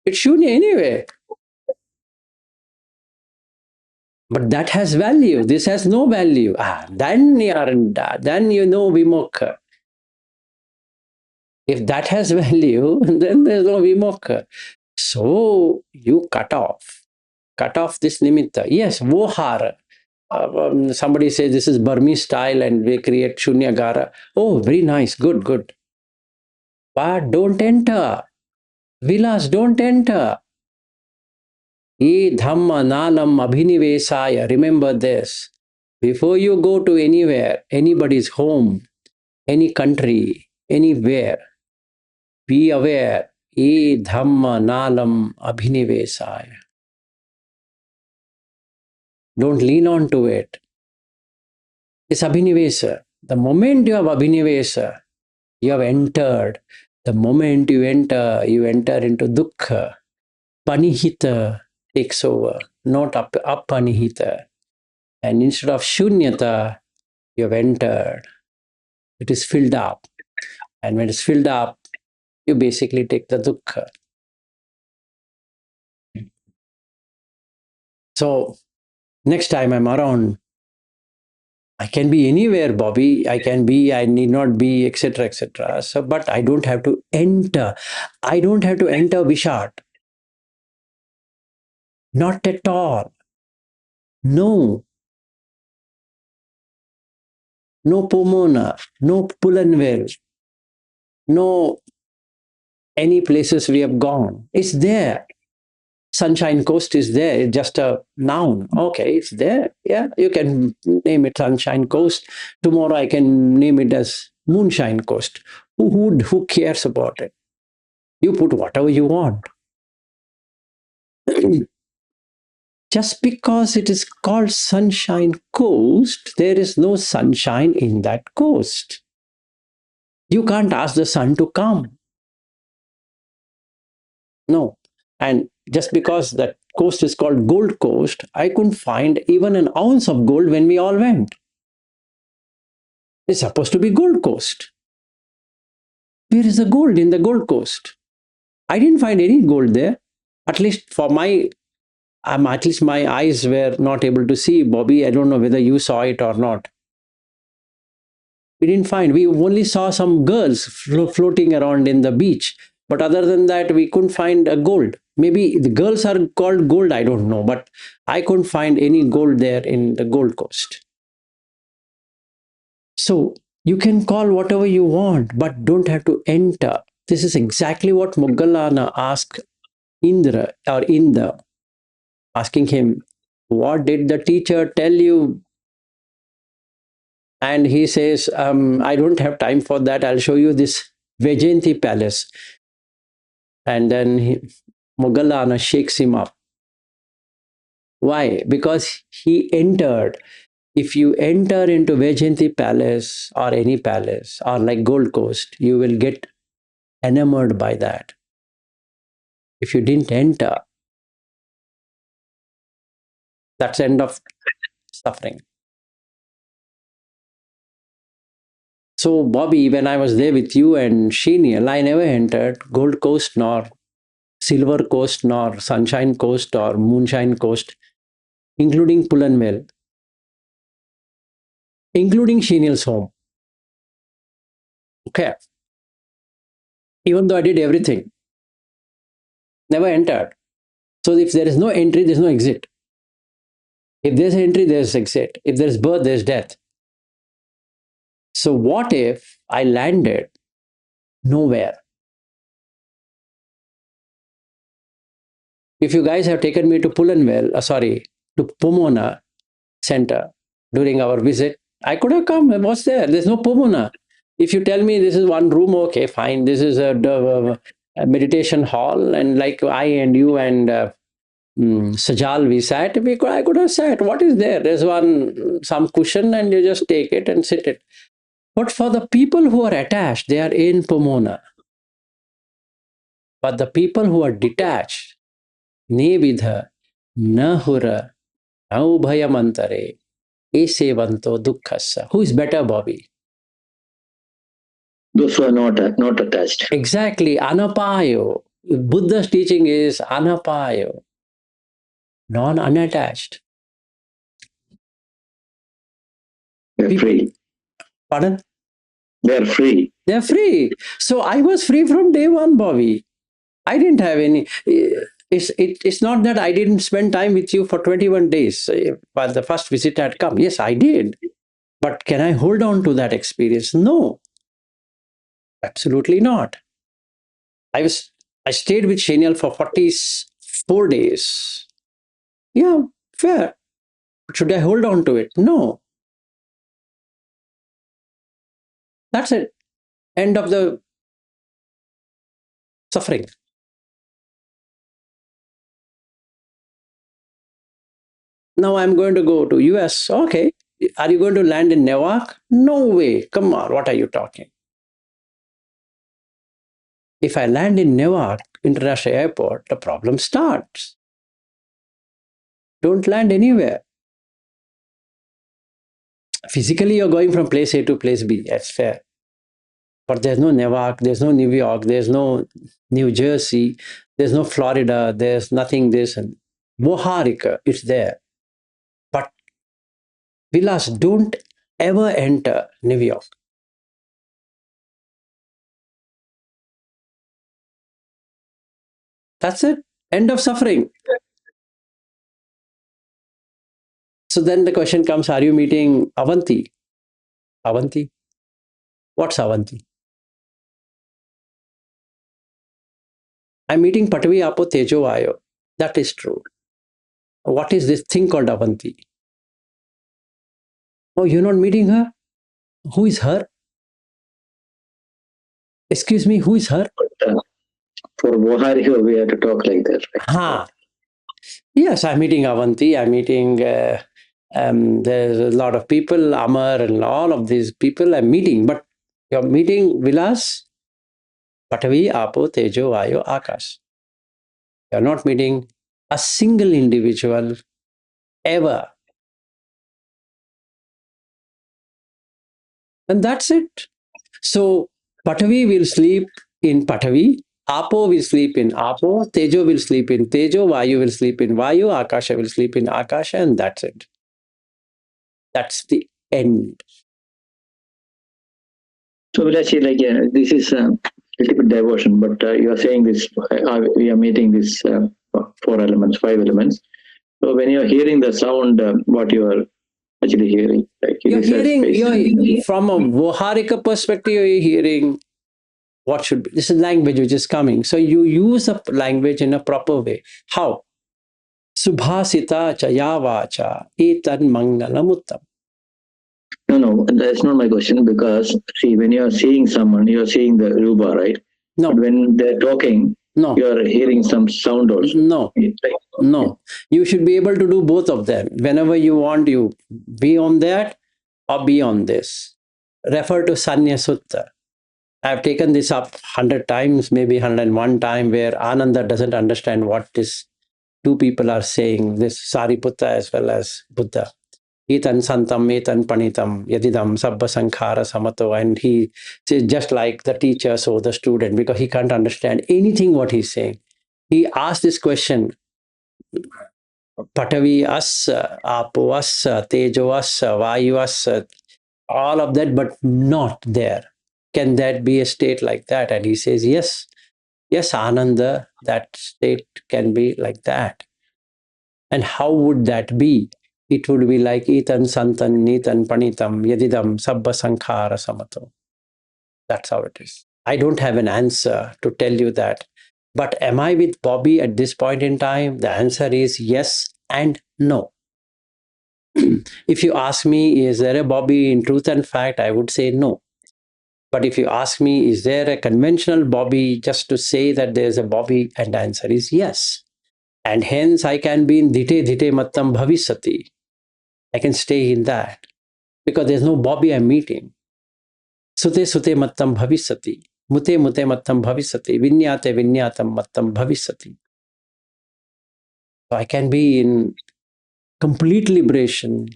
It's Shunya anyway. But that has value. This has no value. Then you know Vimokka. If that has value, then there's no Vimokka. So you cut off this nimitta. Yes, vohara. Somebody says this is Burmese style and we create Shunyagara. Oh, very nice. Good, good. But don't enter. Vilas, don't enter. Ye dhamma nalam abhinivesaya. Remember this. Before you go to anywhere, anybody's home, any country, anywhere, be aware. Ye dhamma nalam abhinivesaya. Don't lean on to it. It's abhinivesa. The moment you have abhinivesa, you have entered. The moment you enter into dukkha. Panihita takes over, not apanihita. And instead of shunyata, you have entered. It is filled up. And when it's filled up, you basically take the dukkha. So next time I'm around, I can be anywhere, Bobby. I need not be, etc., etc. So, but I don't have to enter. I don't have to enter Vishat. Not at all. No. No Pomona. No Pulanvel. No any places we have gone. It's there. Sunshine Coast is there. It's just a noun. Okay, it's there. Yeah, you can name it Sunshine Coast. Tomorrow I can name it as Moonshine Coast. Who cares about it? You put whatever you want. Just because it is called Sunshine Coast, there is no sunshine in that coast. You can't ask the sun to come. No. And just because that coast is called Gold Coast, I couldn't find even an ounce of gold when we all went. It's supposed to be Gold Coast. Where is the gold in the Gold Coast? I didn't find any gold there. At least for my, at least my eyes were not able to see. Bobby, I don't know whether you saw it or not. We didn't find. We only saw some girls floating around in the beach. But other than that, we couldn't find a gold. Maybe the girls are called gold, I don't know. But I couldn't find any gold there in the Gold Coast. So you can call whatever you want, but don't have to enter. This is exactly what Moggallana asked Indra or Inda, asking him, what did the teacher tell you? And he says, I don't have time for that. I'll show you this Vajayanti palace. And then Moggallana shakes him up. Why? Because he entered. If you enter into Vajayanti palace or any palace or like Gold Coast, you will get enamored by that. If you didn't enter, that's the end of suffering. So, Bobby, when I was there with you and Shenial, I never entered Gold Coast nor Silver Coast nor Sunshine Coast or Moonshine Coast, including Pulanvel, including Shenial's home. Okay. Even though I did everything, never entered. So if there is no entry, there's no exit. If there's entry, there's exit. If there's birth, there's death. So what if I landed nowhere? If you guys have taken me to to Pomona Center during our visit, I could have come. What's there? There's no Pomona. If you tell me this is one room, okay, fine. This is a meditation hall, and like I and you and Sajal, we sat. I could have sat. What is there? There's some cushion, and you just take it and sit it. But for the people who are attached, they are in Pomona. But the people who are detached, nevidha, nahura, naubhayamantare, esevanto dukkhassa. Who is better, Bobby? Those who are not attached. Exactly, anapayo. Buddha's teaching is anapayo, non-unattached. They're People, free. pardon? They're free. They're free. So I was free from day one, Bobby. I didn't have any. It's not that I didn't spend time with you for 21 days while the first visit had come. Yes, I did. But can I hold on to that experience? No, absolutely not. I stayed with Shaniel for 44 days. Yeah, fair. Should I hold on to it? No. That's it. End of the suffering. Now I'm going to go to US. Okay. Are you going to land in Newark? No way. Come on. What are you talking? If I land in Newark International Airport, the problem starts. Don't land anywhere. Physically, you're going from place A to place B. That's fair. But there's no Newark, there's no New York, there's no New Jersey, there's no Florida, there's nothing this and Moharika, it's there. But Vilas, don't ever enter New York. That's it. End of suffering. So then the question comes, are you meeting Avanti? Avanti? What's Avanti? I'm meeting Patvi Apo Tejo Vayo. That is true. What is this thing called Avanti? Oh, you're not meeting her? Who is her? Excuse me, who is her? But for Moharika, we have to talk like that, right? Ha. Yes, I'm meeting Avanti. I'm meeting, there's a lot of people, Amar and all of these people I'm meeting. But you're meeting Vilas, Patavi, Apo, Tejo, Vayo, Akash. You're not meeting a single individual ever. And that's it. So Patavi will sleep in Patavi, Apo will sleep in Apo, Tejo will sleep in Tejo, Vayu will sleep in Vayu, Akasha will sleep in Akasha, and that's it. That's the end. So Vilashi, like this is a little bit diversion, but you are saying this. We are meeting these four elements, five elements. So when you are hearing the sound, what you are actually hearing, like You're hearing, you're, from a Voharika perspective, you're hearing what should be. This is language which is coming. So you use a language in a proper way. How? Subhasita chayavacha etan mangalamuttam. No, that's not my question, because see, when you are seeing someone, you are seeing the ruba, right? No. But when they're talking, no, you are hearing some sound also. No, no. You should be able to do both of them. Whenever you want, you be on that or be on this. Refer to Sanya Sutta. I've taken this up 100 times, maybe 101 time, where Ananda doesn't understand what this two people are saying, this Sariputta as well as Buddha. Etan santam, etan panitam, yadidam, sabba sankhara samato. And he says, just like the teacher, so the student, because he can't understand anything what he's saying. He asked this question, Patavi assa, Apo assa, Tejo assa, Vayu assa, all of that, but not there. Can that be a state like that? And he says, yes, yes, Ananda, that state can be like that. And how would that be? It would be like Etan Santan Nitan Panitam Yadidam Sabba Sankhara Samato. That's how it is. I don't have an answer to tell you that. But am I with Bobby at this point in time? The answer is yes and no. If you ask me, is there a Bobby in truth and fact? I would say no. But if you ask me, is there a conventional Bobby, just to say that there's a Bobby? And the answer is yes. And hence I can be in Dhite Dhite Mattam Bhavisati. I can stay in that because there's no Bobby I'm meeting. Sute Sute Mattam Bhavisati. Mute Mute Mattam Bhavisati. Vinyate Vinyatam Mattam Bhavisati. So I can be in complete liberation,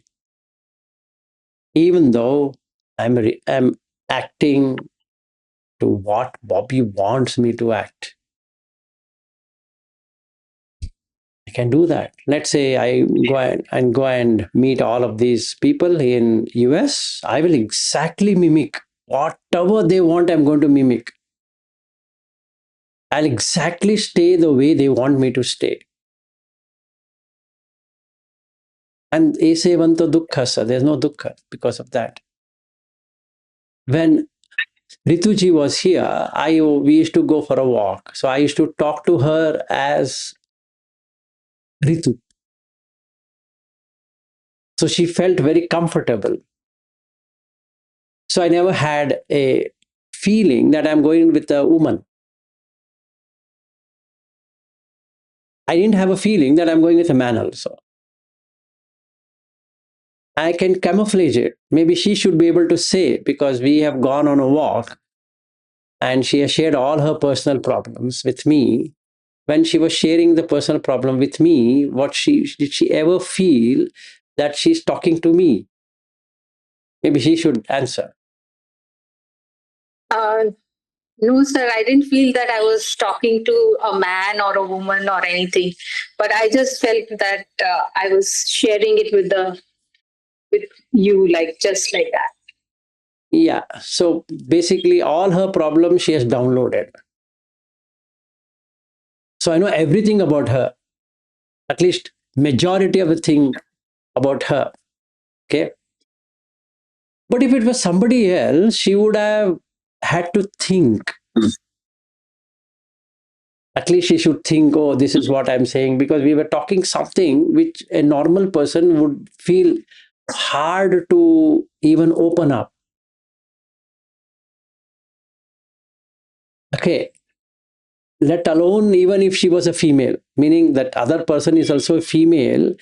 even though I'm acting to what Bobby wants me to act. I can do that. Let's say I go and meet all of these people in US. I will exactly mimic whatever they want. I'm going to mimic. I'll exactly stay the way they want me to stay. And esevanto dukkha, there's no dukkha because of that. When Rituji was here, we used to go for a walk. So I used to talk to her as Ritu. So she felt very comfortable. So I never had a feeling that I'm going with a woman. I didn't have a feeling that I'm going with a man also. I can camouflage it. Maybe she should be able to say, because we have gone on a walk and she has shared all her personal problems with me. When she was sharing the personal problem with me, did she ever feel that she's talking to me? Maybe she should answer. No, sir, I didn't feel that I was talking to a man or a woman or anything, but I just felt that I was sharing it with you, like just like that. Yeah. So basically, all her problems she has downloaded. So I know everything about her, at least majority of the thing about her. Okay. But if it was somebody else, she would have had to think. At least she should think, oh, this is what I'm saying, because we were talking something which a normal person would feel hard to even open up. Okay. Let alone even if she was a female, meaning that other person is also a female,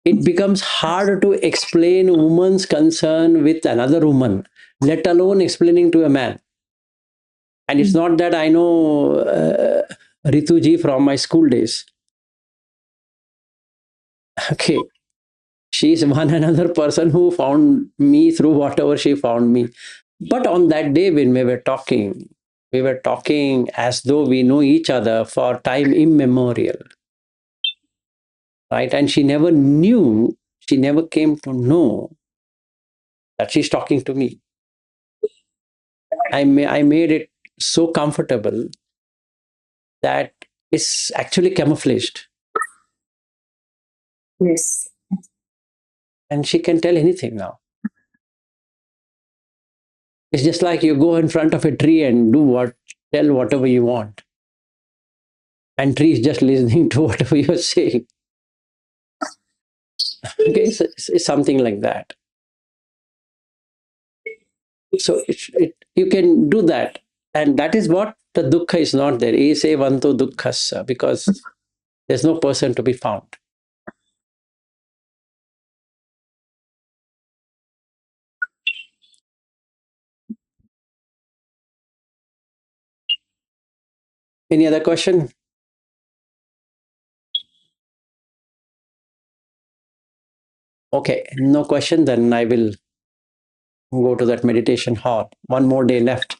it becomes hard to explain a woman's concern with another woman, let alone explaining to a man. And it's not that I know Rituji from my school days. Okay. She's one another person who found me through whatever she found me. But on that day when we were talking as though we know each other for time immemorial, right? And she never knew, she never came to know that she's talking to me. I made it so comfortable that it's actually camouflaged. Yes. And she can tell anything now. It's just like you go in front of a tree and tell whatever you want. And tree is just listening to whatever you're saying. Okay, so it's something like that. So you can do that. And that is what the dukkha is not there. Ese vanto dukkhasa, because there's no person to be found. Any other question? Okay, no question. Then I will go to that meditation hall. One more day left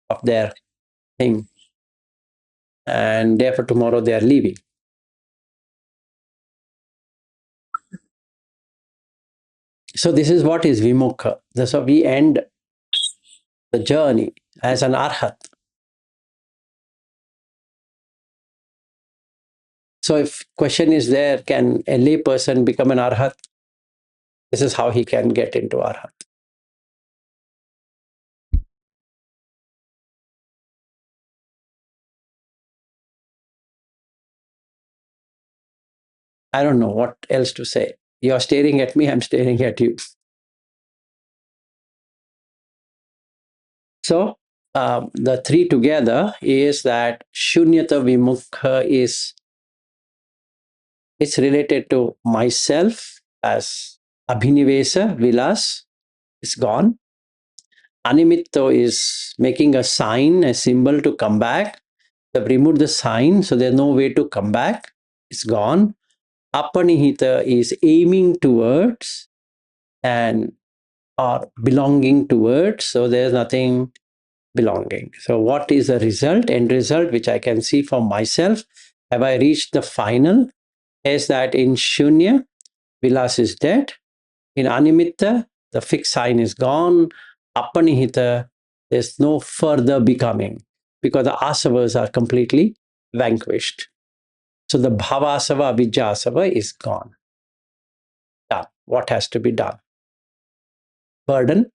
of their thing. And day after tomorrow, they are leaving. So this is what is Vimokka. So we end the journey as an arhat. So if question is there, can a lay person become an arhat? This is how he can get into arhat. I don't know what else to say. You're staring at me, I'm staring at you. So the three together is that Shunyata Vimukha is, it's related to myself as Abhinivesa, Vilas, is gone. Animitto is making a sign, a symbol to come back. They've removed the sign, so there's no way to come back. It's gone. Apanihita is aiming towards and or belonging towards, so there's nothing belonging. So what is the result, end result, which I can see for myself? Have I reached the final? Is that in Shunya, Vilas is dead. In Animitta, the fixed sign is gone. Apanihita, there's no further becoming because the asavas are completely vanquished. So the bhavasava, avijjasava is gone. Done. What has to be done? Burden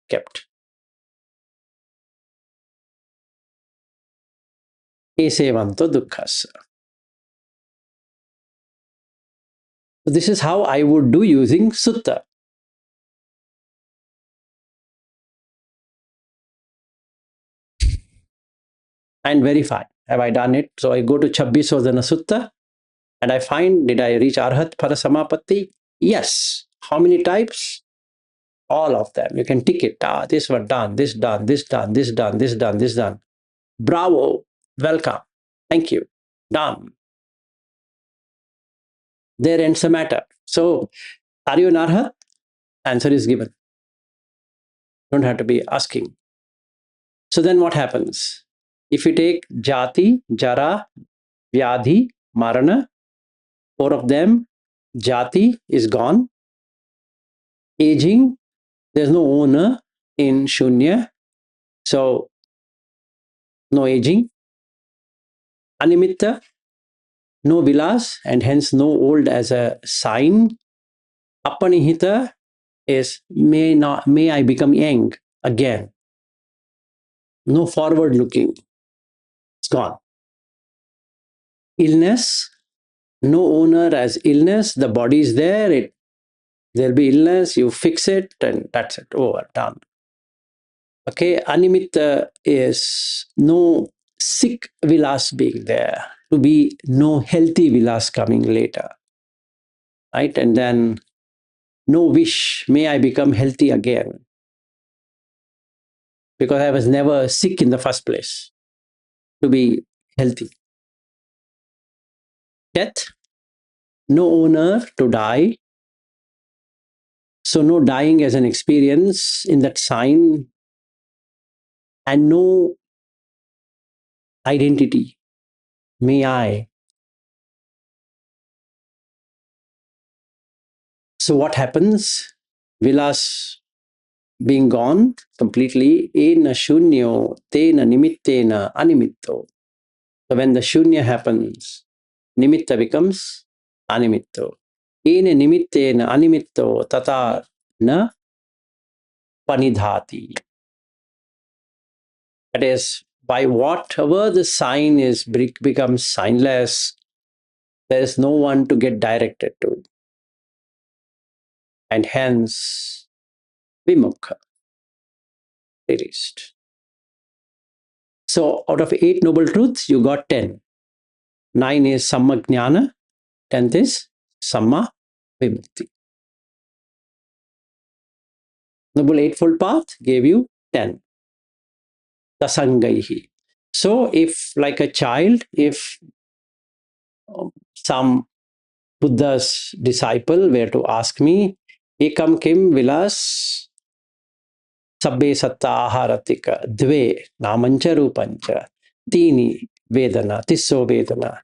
kept. Esevanto dukkhasa. So this is how I would do using sutta. And verify. Have I done it? So I go to Chabbisodhana Sutta and I find, did I reach Arhat Parasamapatti? Yes. How many types? All of them. You can tick it. This one done, this done, this done, this done, this done, this done. Bravo. Welcome. Thank you. Done. There ends the matter. So, are you an Arhat? Answer is given. Don't have to be asking. So then what happens? If you take Jati, Jara, Vyadhi, Marana, four of them, Jati is gone. Aging, there's no owner in Shunya. So, no aging. Animitta, no Vilas, and hence no old as a sign. Apanihita is may I become young again. No forward looking. It's gone. Illness, no owner as illness. The body is there. There'll be illness. You fix it, and that's it. Over. Done. Okay. Animitta is no sick Vilas being there. To be no healthy Vilas coming later. Right? And then no wish. May I become healthy again. Because I was never sick in the first place. To be healthy. Death, no owner to die. So no dying as an experience in that sign, and no identity. May I. So what happens? Vilas being gone completely, ena shunyo, tena nimittena animitto. So when the shunya happens, nimitta becomes animitto. Ena nimittena animitto tata na panidhati. That is, by whatever the sign is becomes signless, there is no one to get directed to. And hence, Vimokka, released. So out of 8 noble truths, you got 10. 9 is Samma Jnana, 10th is Samma Vimukti. Noble Eightfold Path gave you 10. Tasangaihi. So if, like a child, if some Buddha's disciple were to ask me, Ekam Kim Vilas Sabbe Satta Aharatika Dve Namancha Rupancha Tini Vedana Tisso Vedana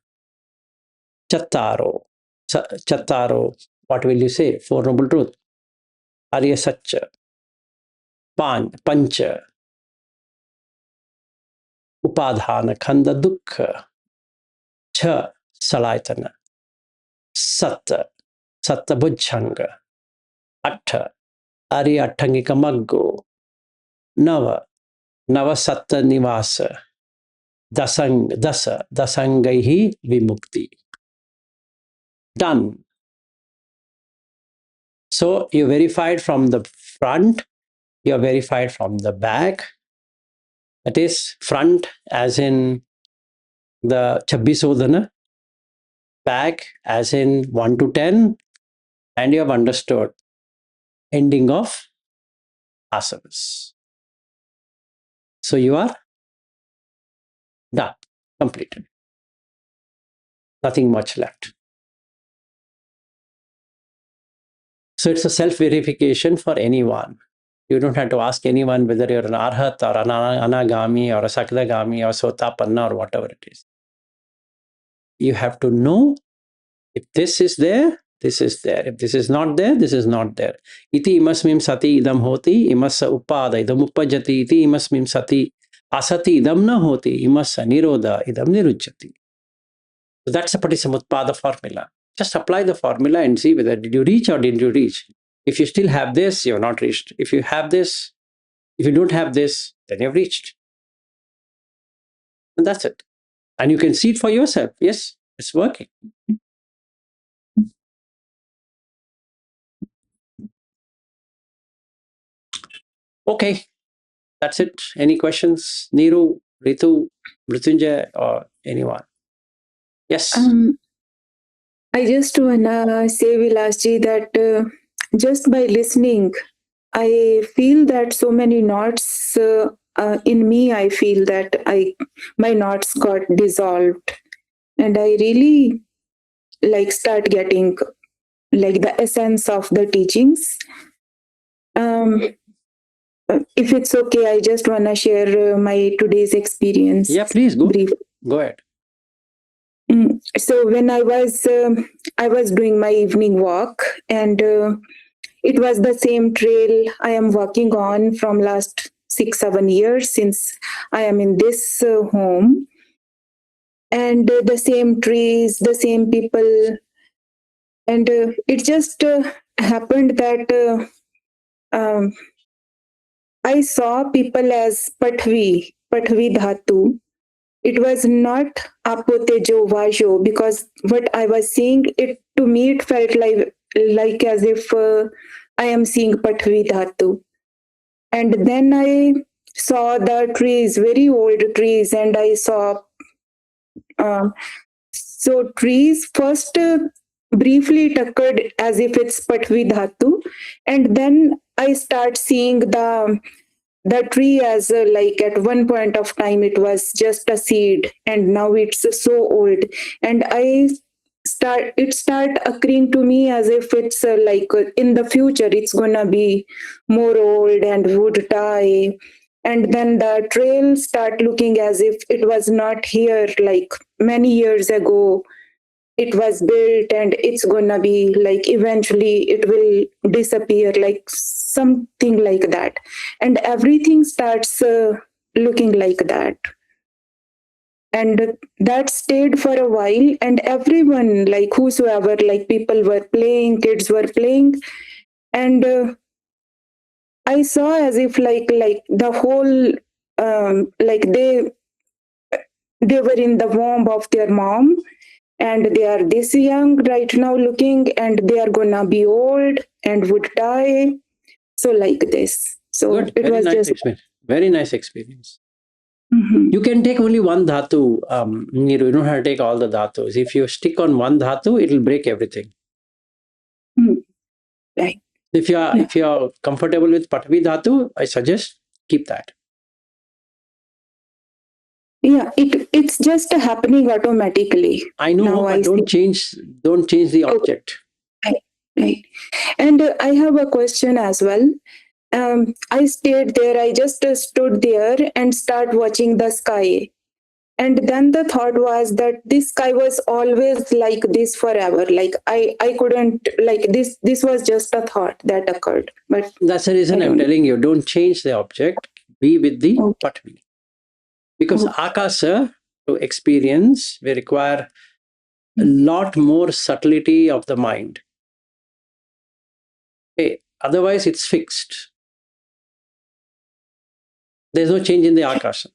Chattaro. Chattaro, what will you say? Four Noble Truth. Arya Satcha. Pancha. Upadhana Khanda Dukkha. Cha Salaytana. Satta. Satta Bujjhanga. Atta. Arya Attangika Maggo. Nava. Nava Satta Nivasa. Dasangaihi Vimukti. Done. So you verified from the front, you are verified from the back. That is, front as in the Chabbisodhana, back as in 1 to 10, and you have understood ending of asavas. So you are done, completed. Nothing much left. So it's a self-verification for anyone. You don't have to ask anyone whether you're an arhat or an anagami or a sakadagami or sotapanna or whatever it is. You have to know if this is there, this is there. If this is not there, this is not there. Iti imasmim sati idam hoti, imassa upada idam uppajati, iti imasmim sati asati idam na hoti, imassa nirodha idam nirujjati. So that's a Patisamutpada formula. Just apply the formula and see whether did you reach or didn't you reach. If you still have this, you have not reached. If you have this, if you don't have this, then you've reached. And that's it. And you can see it for yourself. Yes, it's working. Okay, that's it. Any questions? Neeru, Ritu, Mrityunjay, or anyone? Yes. I just wanna say, Vilasji, that just by listening, I feel that so many knots in me. I feel that my knots got dissolved, and I really start getting the essence of the teachings. If it's okay, I just wanna share my today's experience. Yeah, please go. Brief. Go ahead. So when I was doing my evening walk, and it was the same trail I am walking on from last 6-7 years since I am in this home, and the same trees, the same people, and it just happened that I saw people as Pathvi Dhatu. It was not Apotejo Vajo, because what I was seeing, it to me it felt like as if I am seeing Pathvi Dhatu. And then I saw the trees, very old trees, and I saw so trees first briefly it occurred as if it's Pathvi Dhatu, and then I start seeing the tree as at one point of time it was just a seed, and now it's so old, and it start occurring to me as if it's in the future it's gonna be more old and would die, and then the trail start looking as if it was not here like many years ago. It was built and it's gonna be eventually it will disappear, like something like that, and everything starts looking like that. And that stayed for a while, and everyone, whosoever, people were playing, kids were playing, and I saw as if the whole they were in the womb of their mom, and they are this young right now looking, and they are gonna be old and would die, so like this. So Good. it Very was nice just experience. Very nice experience. Mhm. You can take only one dhatu, Neeru. You don't have to take all the dhatus. If you stick on one dhatu, it will break everything. Right. If you are comfortable with Pathvi dhatu, I suggest keep that. Yeah, it's just happening automatically. I know, Now but I don't change the object. Right. And I have a question as well. I stayed there. I just stood there and start watching the sky. And then the thought was that this sky was always like this forever. Like I couldn't this was just a thought that occurred. But That's the reason I'm telling you, don't change the object. Be with the Pathvi. Because Akasa, to experience, we require a lot more subtlety of the mind. Okay. Otherwise, it's fixed. There's no change in the Akasha.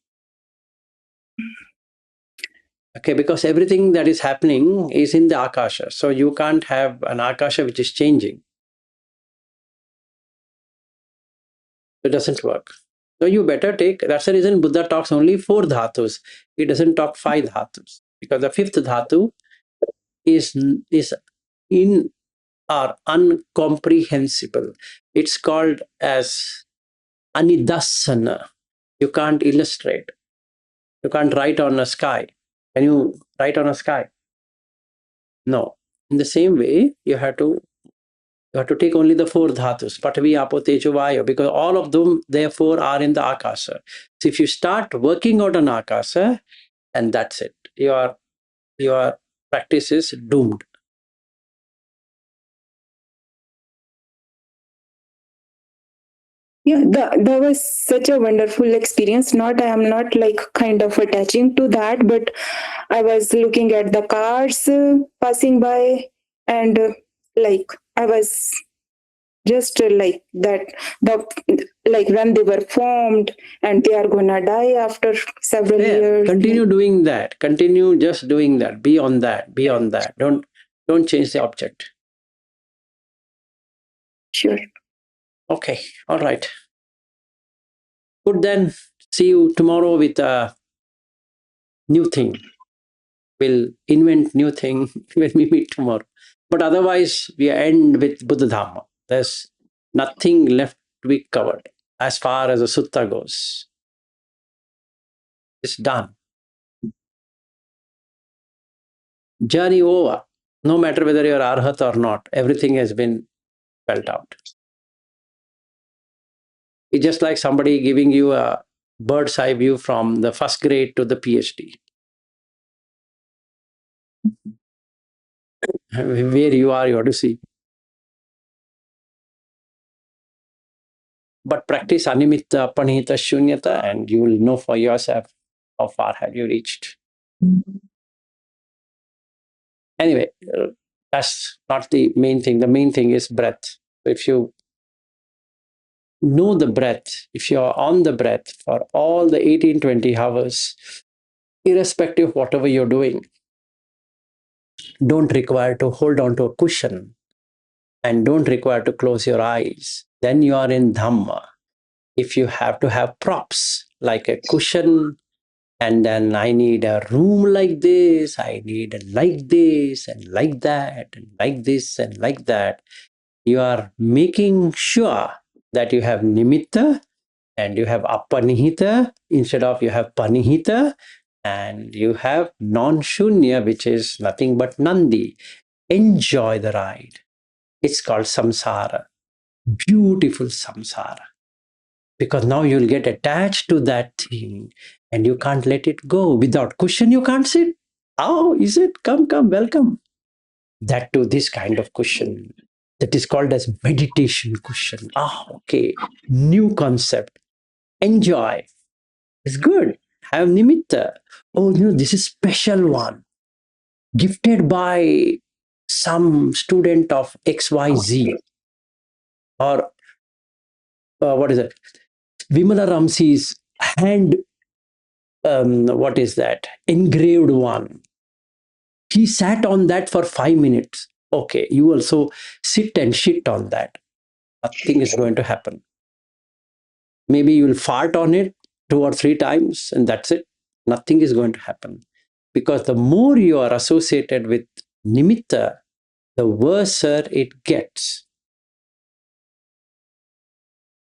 Okay, because everything that is happening is in the Akasha. So you can't have an Akasha which is changing. It doesn't work. So you better take, that's the reason Buddha talks only 4 dhatus. He doesn't talk 5 dhatus. Because the 5th dhatu is in or uncomprehensible. It's called as anidasana. You can't illustrate. You can't write on a sky. Can you write on a sky? No. In the same way, you have to You have to take only the 4 dhatus, Pathavi, Apo, Tejo, Vayu, because all of them, therefore, are in the Akasa. So if you start working out on Akasa, and that's it, your practice is doomed. Yeah, that was such a wonderful experience. I am not like kind of attaching to that, but I was looking at the cars passing by, and like I was just like that, the like when they were formed and they are gonna die after several years. Continue doing that. Continue just doing that. Be on that. Be on that. Don't change the object. Sure. Okay. All right. Good then. See you tomorrow with a new thing. We'll invent new thing when we meet tomorrow. But otherwise, we end with Buddha Dharma. There's nothing left to be covered as far as the sutta goes. It's done. Journey over. No matter whether you're arhat or not, everything has been spelled out. It's just like somebody giving you a bird's eye view from the first grade to the PhD. Where you are, you have to see. But practice animitta, apanihita, shunyata, and you will know for yourself how far have you reached. Anyway, that's not the main thing. The main thing is breath. If you know the breath, if you're on the breath for all the 18, 20 hours, irrespective of whatever you're doing, don't require to hold on to a cushion and don't require to close your eyes. Then you are in Dhamma. If you have to have props like a cushion, and then I need a room like this, I need a like this and like that, and like this and like that, you are making sure that you have nimitta and you have apanihita instead of you have panihita, and you have non-shunya, which is nothing but nandi. Enjoy the ride. It's called samsara. Beautiful samsara. Because now you'll get attached to that thing and you can't let it go. Without cushion, you can't sit. How is it? Come, welcome. That to this kind of cushion that is called as meditation cushion. Okay. New concept. Enjoy. It's good. Have nimitta. Oh, this is special one. Gifted by some student of XYZ. Or what is it? Vimala Ramsey's hand, what is that? Engraved one. He sat on that for 5 minutes. Okay, you also sit and shit on that. Nothing is going to happen. Maybe you will fart on it 2 or 3 times and that's it. Nothing is going to happen. Because the more you are associated with nimitta, the worse it gets.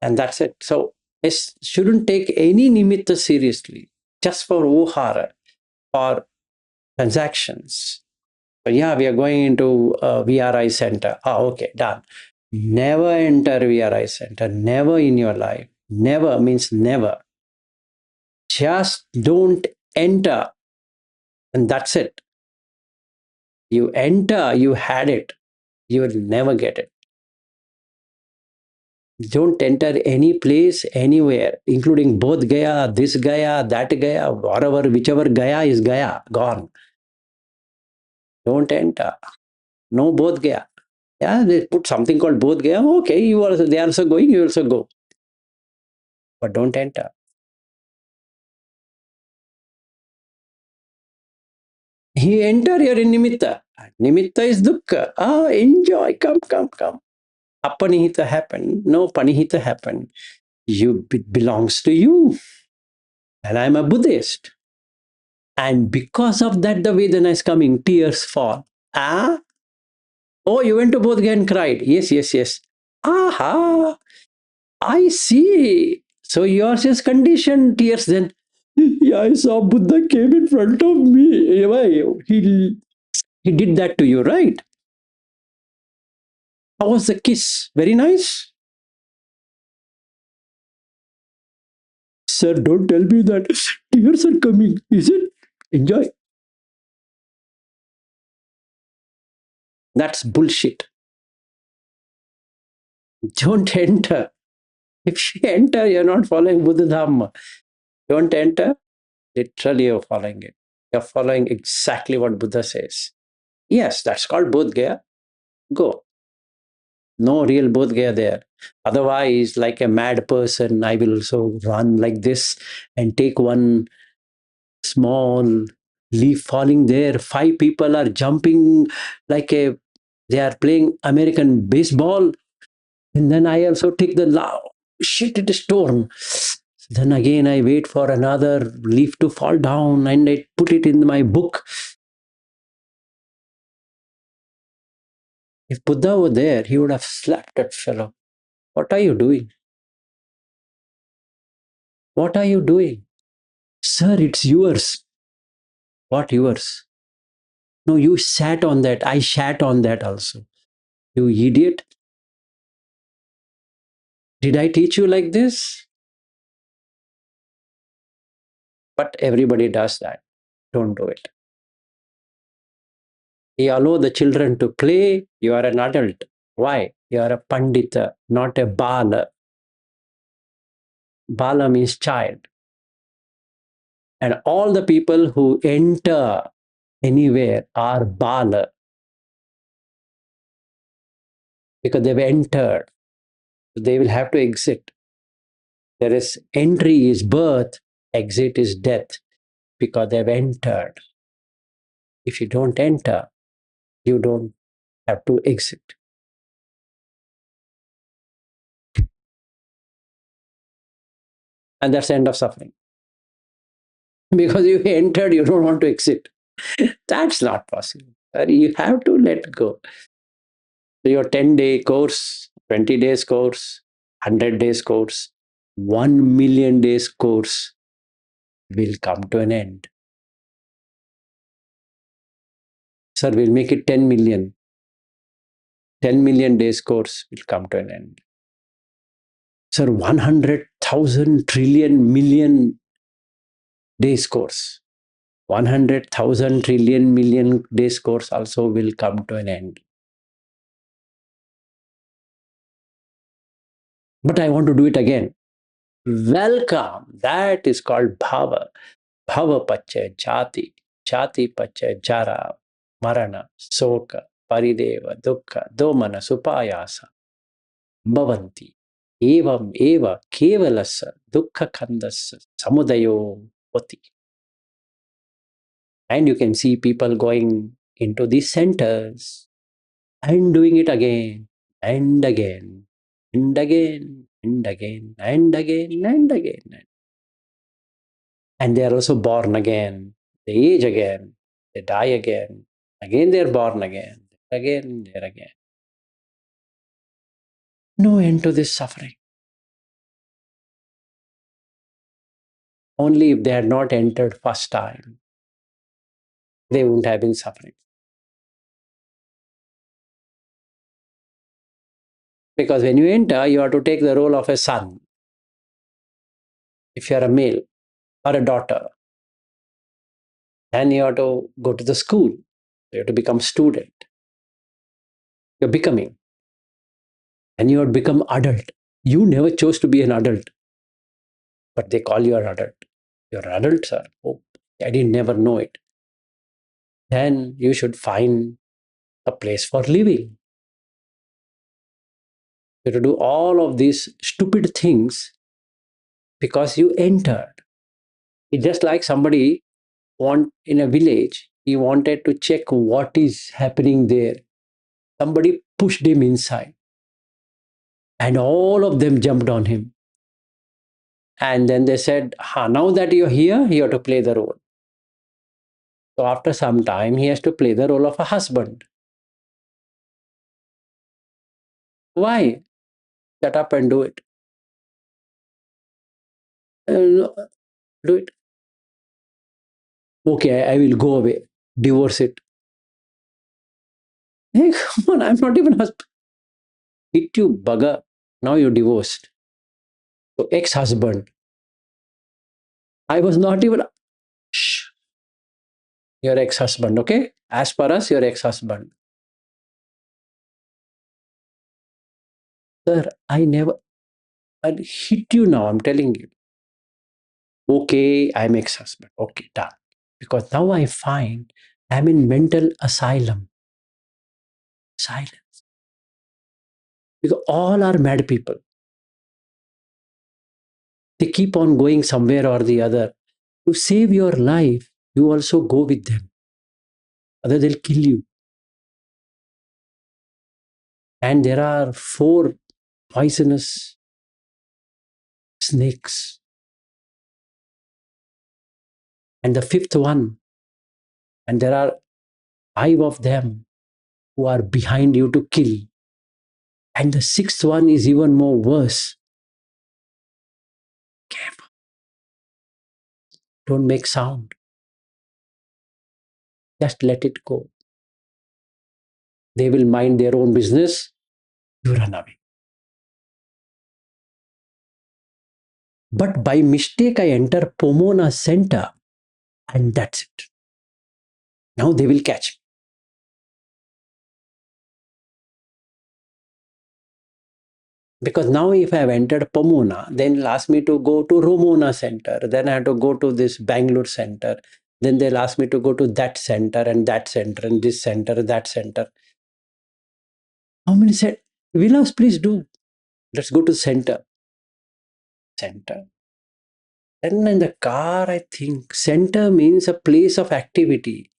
And that's it. So it shouldn't take any nimitta seriously, just for ohara, for transactions. So yeah, we are going into a VRI center. Okay, done. Never enter VRI center. Never in your life. Never means never. Just don't enter. And that's it. You enter, you had it. You will never get it. Don't enter any place, anywhere, including both Gaya, this Gaya, that Gaya, whatever, whichever Gaya is Gaya, gone. Don't enter. No both Gaya. Yeah, they put something called both Gaya. Okay, they are also going, you also go. But don't enter. He enter, you're in nimitta. Nimitta is dukkha. Enjoy, come. Apanihita happened. No panihita happened. It belongs to you. And I'm a Buddhist. And because of that, the Vedana is coming, tears fall. Oh, you went to Bodh Gaya and cried. Yes. Aha, I see. So yours is conditioned tears then. Yeah, I saw Buddha came in front of me. He did that to you, right? How was the kiss? Very nice? Sir, don't tell me that tears are coming. Is it? Enjoy. That's bullshit. Don't enter. If you enter, you're not following Buddha Dharma. Don't enter, literally you're following it. You're following exactly what Buddha says. Yes, that's called Bodh Gaya. Go. No real Bodh Gaya there. Otherwise, like a mad person, I will also run like this and take one small leaf falling there. 5 people are jumping like they are playing American baseball. And then I also take the shit, it is torn. Then again, I wait for another leaf to fall down and I put it in my book. If Buddha were there, he would have slapped that fellow. What are you doing? What are you doing? Sir, it's yours. What yours? No, you sat on that. I sat on that also. You idiot. Did I teach you like this? But everybody does that. Don't do it. You allow the children to play. You are an adult. Why? You are a pandita, not a bala. Bala means child. And all the people who enter anywhere are bala because they've entered. They will have to exit. There is entry is birth, exit is death because they've entered. If you don't enter, you don't have to exit. And that's the end of suffering. Because you entered, you don't want to exit. That's not possible. You have to let go. So your 10-day course, 20 days course, 100 days course, 1 million days course will come to an end. Sir, we'll make it 10 million. 10 million days course will come to an end. Sir, 100,000 trillion million days course. 100,000 trillion million days course also will come to an end. But I want to do it again. Welcome. That is called bhava. Bhava pacha jati. Jati pacha jara. Marana. Soka. Parideva. Dukkha. Domana. Supayasa. Bhavanti. Evam eva kevalasa. Dukkha khandhas. Samudayo poti. And you can see people going into these centers and doing it again and again and again and again and again and again. And they are also born again. They age again. They die again. Again they're born again. Again, they're again. No end to this suffering. Only if they had not entered first time, they wouldn't have been suffering. Because when you enter, you have to take the role of a son. If you are a male or a daughter, then you have to go to the school. You have to become student. You're becoming. And you have become adult. You never chose to be an adult, but they call you an adult. You're an adult, sir. Oh, I didn't never know it. Then you should find a place for living. You have to do all of these stupid things because you entered. It's just like somebody in a village, he wanted to check what is happening there. Somebody pushed him inside and all of them jumped on him. And then they said, now that you're here, you have to play the role. So after some time, he has to play the role of a husband. Why? Shut up and do it. Do it. Okay, I will go away. Divorce it. Hey, come on, I'm not even a husband. hit you, bugger. Now you're divorced. So ex-husband. I was not even, shh, your ex-husband, okay? As per us, your ex-husband. Sir, I'll hit you now, I'm telling you. Okay, I'm ex-husband. Okay, done. Because now I find I'm in mental asylum. Silence. Because all are mad people. They keep on going somewhere or the other. To save your life, you also go with them. Other they'll kill you. And there are 4 poisonous snakes. And the 5th one, and there are 5 of them who are behind you to kill. And the 6th one is even more worse. Careful. Don't make sound. Just let it go. They will mind their own business. You run away. But by mistake, I enter Pomona Center, and that's it. Now they will catch me. Because now if I have entered Pomona, then they'll ask me to go to Romona Center. Then I have to go to this Bangalore Center. Then they'll ask me to go to that center and that center and this center, that center. How many said, Vilas, please do. Let's go to center. Center. Then in the car, I think center means a place of activity.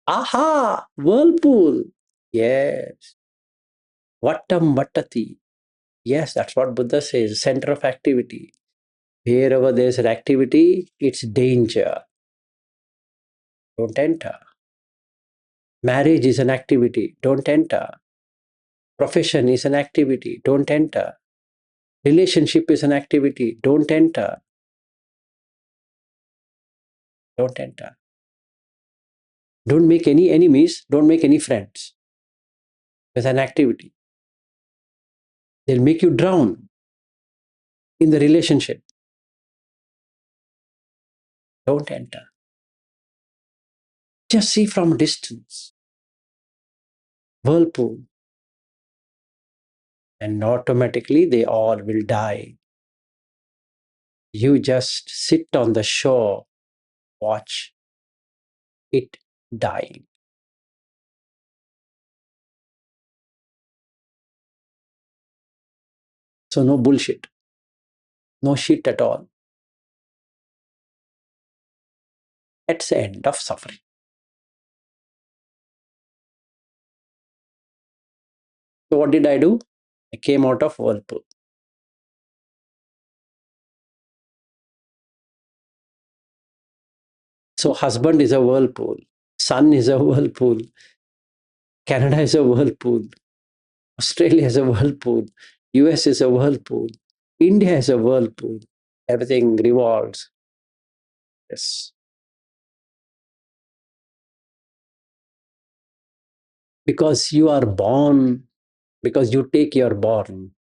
Aha! Whirlpool. Yes. Vattam Vattati. Yes, that's what Buddha says, center of activity. Wherever there's an activity, it's danger. Don't enter. Marriage is an activity. Don't enter. Profession is an activity. Don't enter. Relationship is an activity. Don't enter. Don't enter. Don't make any enemies. Don't make any friends. It's an activity. They'll make you drown in the relationship. Don't enter. Just see from a distance. Whirlpool. And automatically they all will die. You just sit on the shore, watch it dying. So no bullshit. No shit at all. That's the end of suffering. So what did I do? I came out of whirlpool. So husband is a whirlpool. Son is a whirlpool. Canada is a whirlpool. Australia is a whirlpool. US is a whirlpool. India is a whirlpool. Everything revolves. Yes. Because you are born, because you take your born.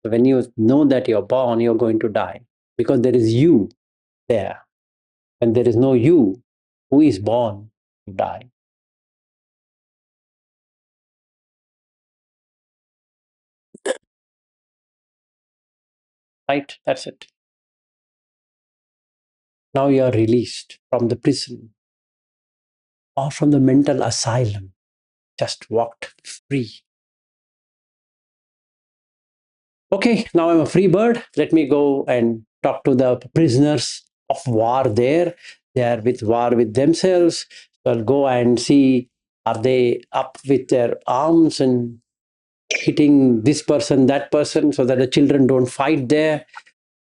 When you know that you're born, you're going to die. Because there is you there. When there is no you, who is born, you die. Right? That's it. Now you are released from the prison or from the mental asylum. Just walked free. Okay, now I'm a free bird. Let me go and talk to the prisoners of war there. They are with war with themselves. So I'll go and see, are they up with their arms and hitting this person, that person, so that the children don't fight there.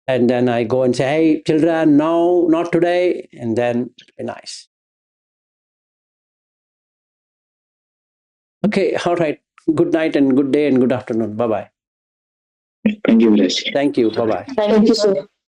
And then I go and say, hey, children, no, not today. And then it'll be nice. Okay, all right. Good night and good day and good afternoon. Bye-bye. Thank you, Vilas. Thank you. Bye-bye. Thank you, sir.